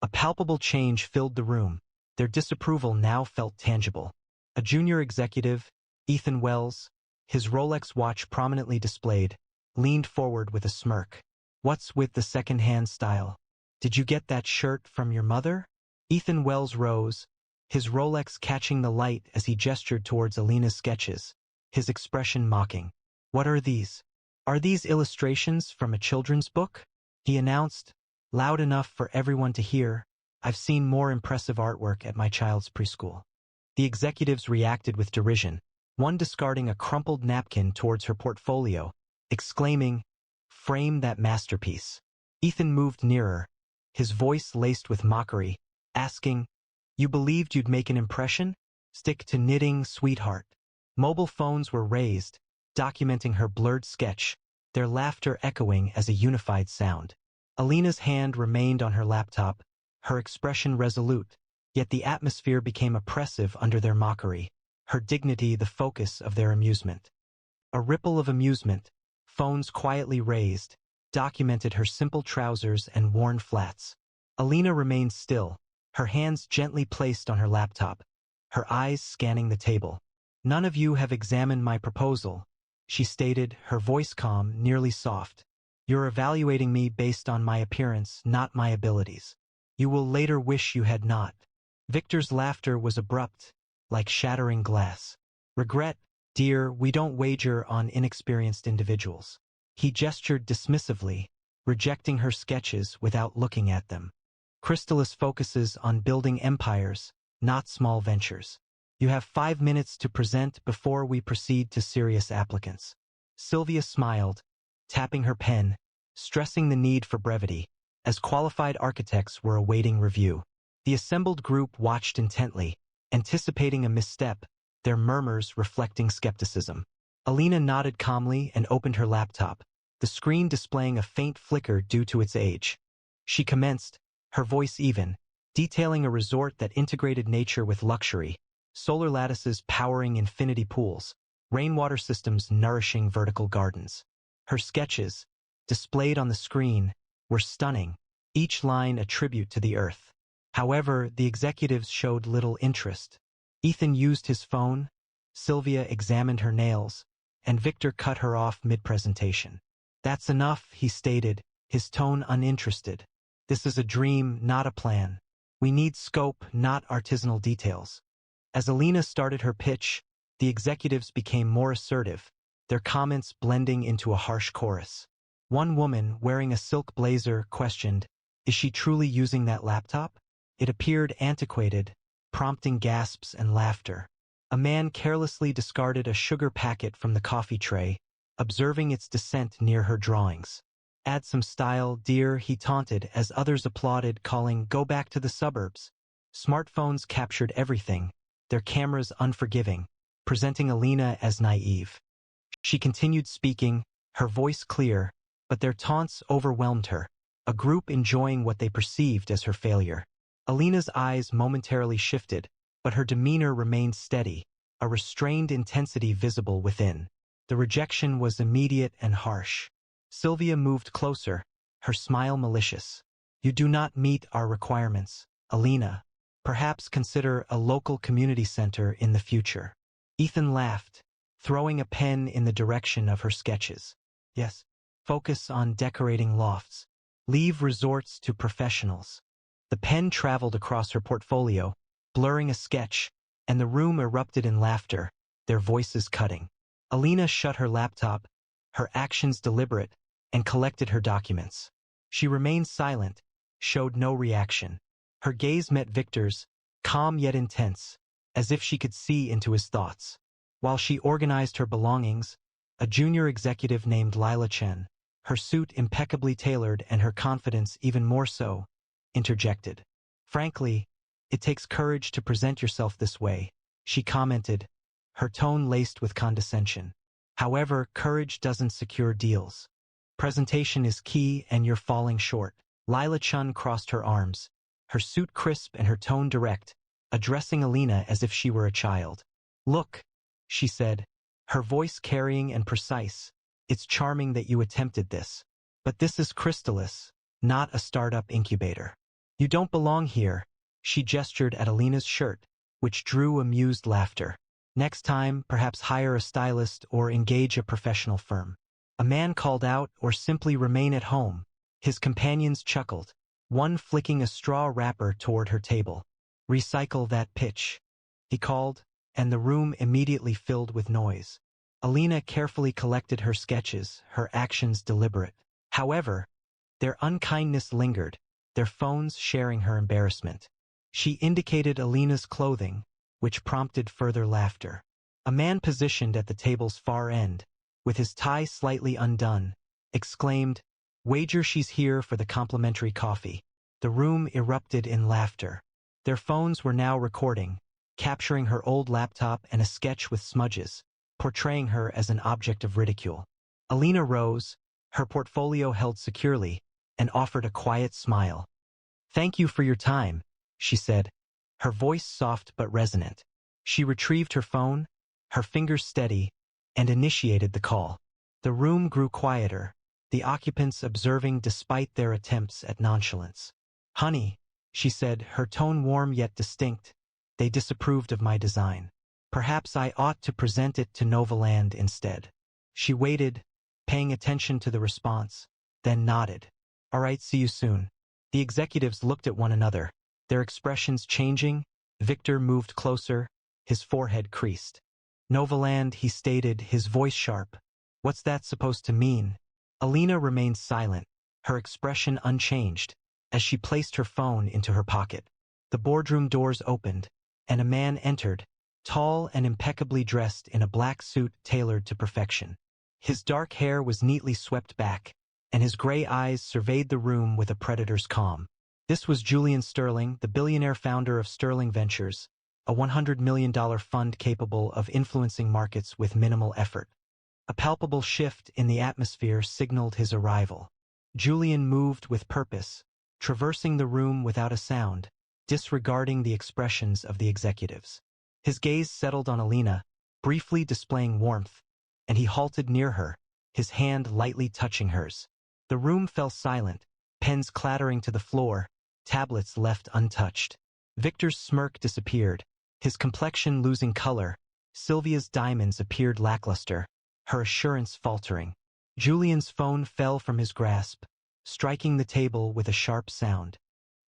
A palpable change filled the room. Their disapproval now felt tangible. A junior executive, Ethan Wells, his Rolex watch prominently displayed, leaned forward with a smirk. What's with the second-hand style? Did you get that shirt from your mother? Ethan Wells rose, his Rolex catching the light as he gestured towards Alina's sketches, his expression mocking. What are these? Are these illustrations from a children's book? He announced, loud enough for everyone to hear. I've seen more impressive artwork at my child's preschool. The executives reacted with derision, one discarding a crumpled napkin towards her portfolio, exclaiming, frame that masterpiece. Ethan moved nearer, his voice laced with mockery, asking, you believed you'd make an impression? Stick to knitting, sweetheart. Mobile phones were raised, documenting her blurred sketch, their laughter echoing as a unified sound. Alina's hand remained on her laptop, her expression resolute, yet the atmosphere became oppressive under their mockery, her dignity the focus of their amusement. A ripple of amusement, phones quietly raised, documented her simple trousers and worn flats. Alina remained still, her hands gently placed on her laptop, her eyes scanning the table. None of you have examined my proposal, she stated, her voice calm, nearly soft. You're evaluating me based on my appearance, not my abilities. You will later wish you had not. Victor's laughter was abrupt, like shattering glass. Regret, dear, we don't wager on inexperienced individuals. He gestured dismissively, rejecting her sketches without looking at them. Crystalis focuses on building empires, not small ventures. You have 5 minutes to present before we proceed to serious applicants. Sylvia smiled, tapping her pen, stressing the need for brevity, as qualified architects were awaiting review. The assembled group watched intently, anticipating a misstep, their murmurs reflecting skepticism. Alina nodded calmly and opened her laptop, the screen displaying a faint flicker due to its age. She commenced, her voice even, detailing a resort that integrated nature with luxury, solar lattices powering infinity pools, rainwater systems nourishing vertical gardens. Her sketches, displayed on the screen, were stunning, each line a tribute to the earth. However, the executives showed little interest. Ethan used his phone, Sylvia examined her nails, and Victor cut her off mid-presentation. That's enough, he stated, his tone uninterested. This is a dream, not a plan. We need scope, not artisanal details. As Alina started her pitch, the executives became more assertive, their comments blending into a harsh chorus. One woman, wearing a silk blazer, questioned, is she truly using that laptop? It appeared antiquated, prompting gasps and laughter. A man carelessly discarded a sugar packet from the coffee tray, observing its descent near her drawings. Add some style, dear, he taunted as others applauded, calling, go back to the suburbs. Smartphones captured everything, their cameras unforgiving, presenting Alina as naive. She continued speaking, her voice clear, but their taunts overwhelmed her, a group enjoying what they perceived as her failure. Alina's eyes momentarily shifted, but her demeanor remained steady, a restrained intensity visible within. The rejection was immediate and harsh. Sylvia moved closer, her smile malicious. You do not meet our requirements, Alina. Perhaps consider a local community center in the future. Ethan laughed, throwing a pen in the direction of her sketches. Yes. Focus on decorating lofts. Leave resorts to professionals. The pen traveled across her portfolio, blurring a sketch, and the room erupted in laughter, their voices cutting. Alina shut her laptop, her actions deliberate, and collected her documents. She remained silent, showed no reaction. Her gaze met Victor's, calm yet intense, as if she could see into his thoughts. While she organized her belongings, a junior executive named Lila Chen, her suit impeccably tailored and her confidence even more so, interjected. Frankly, it takes courage to present yourself this way, she commented, her tone laced with condescension. However, courage doesn't secure deals. Presentation is key and you're falling short. Lila Chun crossed her arms, her suit crisp and her tone direct, addressing Alina as if she were a child. Look, she said, her voice carrying and precise. It's charming that you attempted this. But this is Chrysalis, not a startup incubator. You don't belong here, she gestured at Alina's shirt, which drew amused laughter. Next time, perhaps hire a stylist or engage a professional firm. A man called out or simply remain at home. His companions chuckled, one flicking a straw wrapper toward her table. Recycle that pitch, he called, and the room immediately filled with noise. Alina carefully collected her sketches, her actions deliberate. However, their unkindness lingered, their phones sharing her embarrassment. She indicated Alina's clothing, which prompted further laughter. A man positioned at the table's far end, with his tie slightly undone, exclaimed, "Wager she's here for the complimentary coffee." The room erupted in laughter. Their phones were now recording, capturing her old laptop and a sketch with smudges, portraying her as an object of ridicule. Alina rose, her portfolio held securely, and offered a quiet smile. "Thank you for your time," she said, her voice soft but resonant. She retrieved her phone, her fingers steady, and initiated the call. The room grew quieter, the occupants observing despite their attempts at nonchalance. "Honey," she said, her tone warm yet distinct, "they disapproved of my design. Perhaps I ought to present it to Novaland instead." She waited, paying attention to the response, then nodded. "All right, see you soon." The executives looked at one another, their expressions changing. Victor moved closer, his forehead creased. "Novaland," he stated, his voice sharp. "What's that supposed to mean?" Alina remained silent, her expression unchanged, as she placed her phone into her pocket. The boardroom doors opened, and a man entered, tall and impeccably dressed in a black suit tailored to perfection. His dark hair was neatly swept back, and his gray eyes surveyed the room with a predator's calm. This was Julian Sterling, the billionaire founder of Sterling Ventures, a $100 million fund capable of influencing markets with minimal effort. A palpable shift in the atmosphere signaled his arrival. Julian moved with purpose, traversing the room without a sound, disregarding the expressions of the executives. His gaze settled on Alina, briefly displaying warmth, and he halted near her, his hand lightly touching hers. The room fell silent, pens clattering to the floor, tablets left untouched. Victor's smirk disappeared, his complexion losing color. Sylvia's diamonds appeared lackluster, her assurance faltering. Julian's phone fell from his grasp, striking the table with a sharp sound.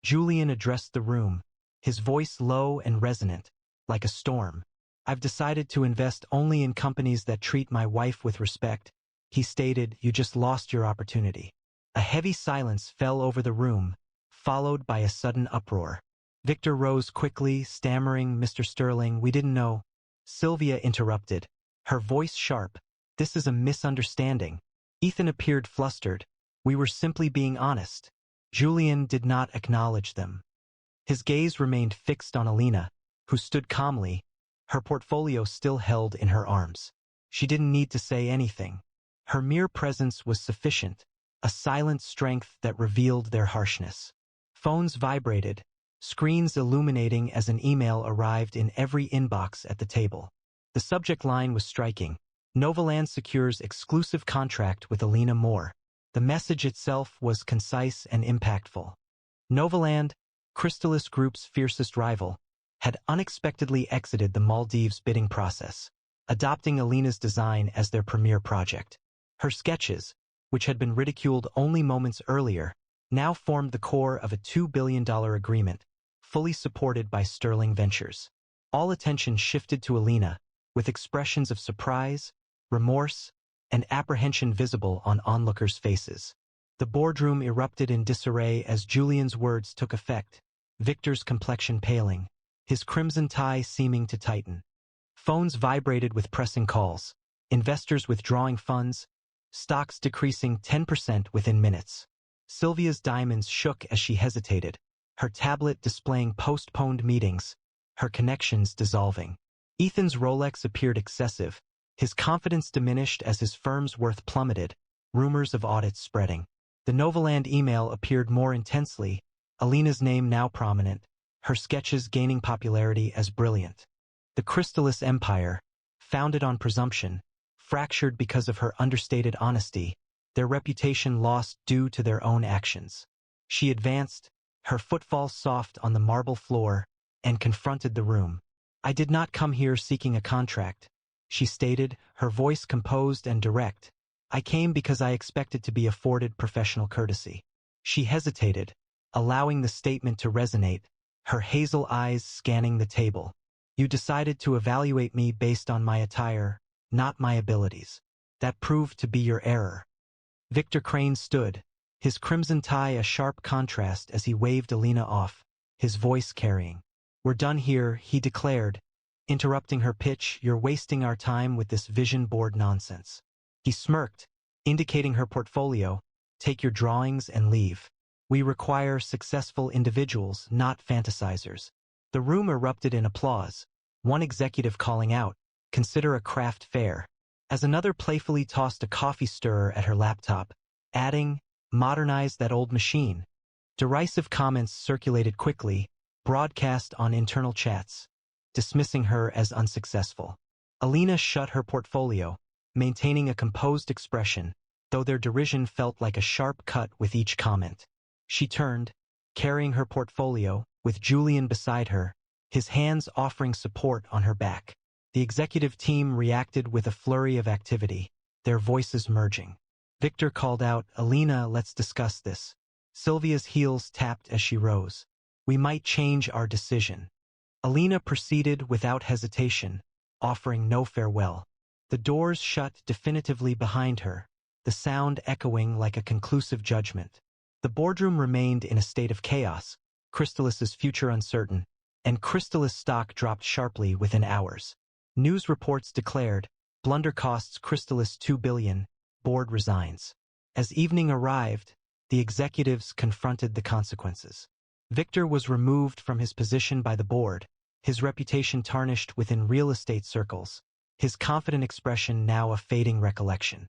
Julian addressed the room, his voice low and resonant, like a storm. "I've decided to invest only in companies that treat my wife with respect," he stated. "You just lost your opportunity." A heavy silence fell over the room, followed by a sudden uproar. Victor rose quickly, stammering, "Mr. Sterling, we didn't know." Sylvia interrupted, her voice sharp. "This is a misunderstanding." Ethan appeared flustered. "We were simply being honest." Julian did not acknowledge them. His gaze remained fixed on Alina, who stood calmly, her portfolio still held in her arms. She didn't need to say anything. Her mere presence was sufficient, a silent strength that revealed their harshness. Phones vibrated, screens illuminating as an email arrived in every inbox at the table. The subject line was striking. Novaland secures exclusive contract with Alina Moore. The message itself was concise and impactful. Novaland, Chrysalis Group's fiercest rival, had unexpectedly exited the Maldives bidding process, adopting Alina's design as their premier project. Her sketches, which had been ridiculed only moments earlier, now formed the core of a $2 billion agreement, fully supported by Sterling Ventures. All attention shifted to Alina, with expressions of surprise, remorse, and apprehension visible on onlookers' faces. The boardroom erupted in disarray as Julian's words took effect, Victor's complexion paling, his crimson tie seeming to tighten. Phones vibrated with pressing calls, investors withdrawing funds, stocks decreasing 10% within minutes. Sylvia's diamonds shook as she hesitated, her tablet displaying postponed meetings, her connections dissolving. Ethan's Rolex appeared excessive, his confidence diminished as his firm's worth plummeted, rumors of audits spreading. The Novaland email appeared more intensely, Alina's name now prominent, her sketches gaining popularity as brilliant. The Crystallis Empire, founded on presumption, fractured because of her understated honesty, their reputation lost due to their own actions. She advanced, her footfall soft on the marble floor, and confronted the room. "I did not come here seeking a contract," she stated, her voice composed and direct. "I came because I expected to be afforded professional courtesy." She hesitated, allowing the statement to resonate, her hazel eyes scanning the table. "You decided to evaluate me based on my attire, not my abilities. That proved to be your error." Victor Crane stood, his crimson tie a sharp contrast as he waved Alina off, his voice carrying. "We're done here," he declared, interrupting her pitch. "You're wasting our time with this vision board nonsense." He smirked, indicating her portfolio. "Take your drawings and leave. We require successful individuals, not fantasizers." The room erupted in applause, one executive calling out, "Consider a craft fair," as another playfully tossed a coffee stirrer at her laptop, adding, "Modernize that old machine." Derisive comments circulated quickly, broadcast on internal chats, dismissing her as unsuccessful. Alina shut her portfolio, maintaining a composed expression, though their derision felt like a sharp cut with each comment. She turned, carrying her portfolio, with Julian beside her, his hands offering support on her back. The executive team reacted with a flurry of activity, their voices merging. Victor called out, "Alina, let's discuss this." Sylvia's heels tapped as she rose. "We might change our decision." Alina proceeded without hesitation, offering no farewell. The doors shut definitively behind her, the sound echoing like a conclusive judgment. The boardroom remained in a state of chaos, Crystallis's future uncertain, and Crystallis stock dropped sharply within hours. News reports declared, "Blunder costs Crystallis $2 billion, board resigns." As evening arrived, the executives confronted the consequences. Victor was removed from his position by the board, his reputation tarnished within real estate circles, his confident expression now a fading recollection.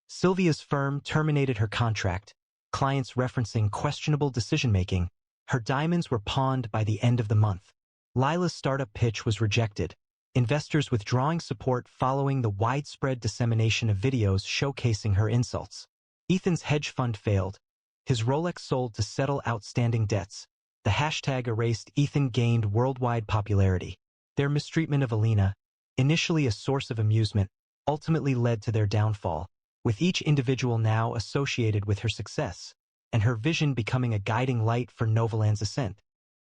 Sylvia's firm terminated her contract, clients referencing questionable decision-making. Her diamonds were pawned by the end of the month. Lila's startup pitch was rejected, investors withdrawing support following the widespread dissemination of videos showcasing her insults. Ethan's hedge fund failed, his Rolex sold to settle outstanding debts. The hashtag erased Ethan gained worldwide popularity. Their mistreatment of Alina, initially a source of amusement, ultimately led to their downfall, with each individual now associated with her success, and her vision becoming a guiding light for Novaland's ascent.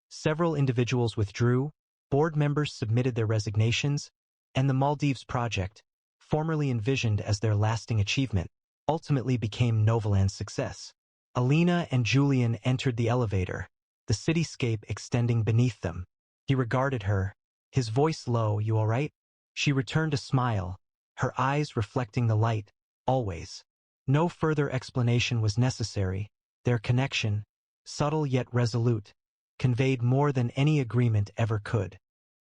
Several individuals withdrew, board members submitted their resignations, and the Maldives project, formerly envisioned as their lasting achievement, ultimately became Novaland's success. Alina and Julian entered the elevator, the cityscape extending beneath them. He regarded her, his voice low. "You all right?" She returned a smile, her eyes reflecting the light, always. No further explanation was necessary. Their connection, subtle yet resolute, conveyed more than any agreement ever could.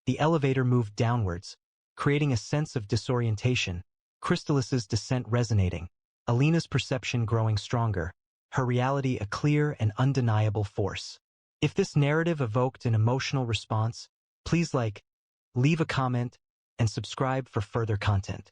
The elevator moved downwards, creating a sense of disorientation, Crystallis's descent resonating, Alina's perception growing stronger, her reality a clear and undeniable force. If this narrative evoked an emotional response, please leave a comment, and subscribe for further content.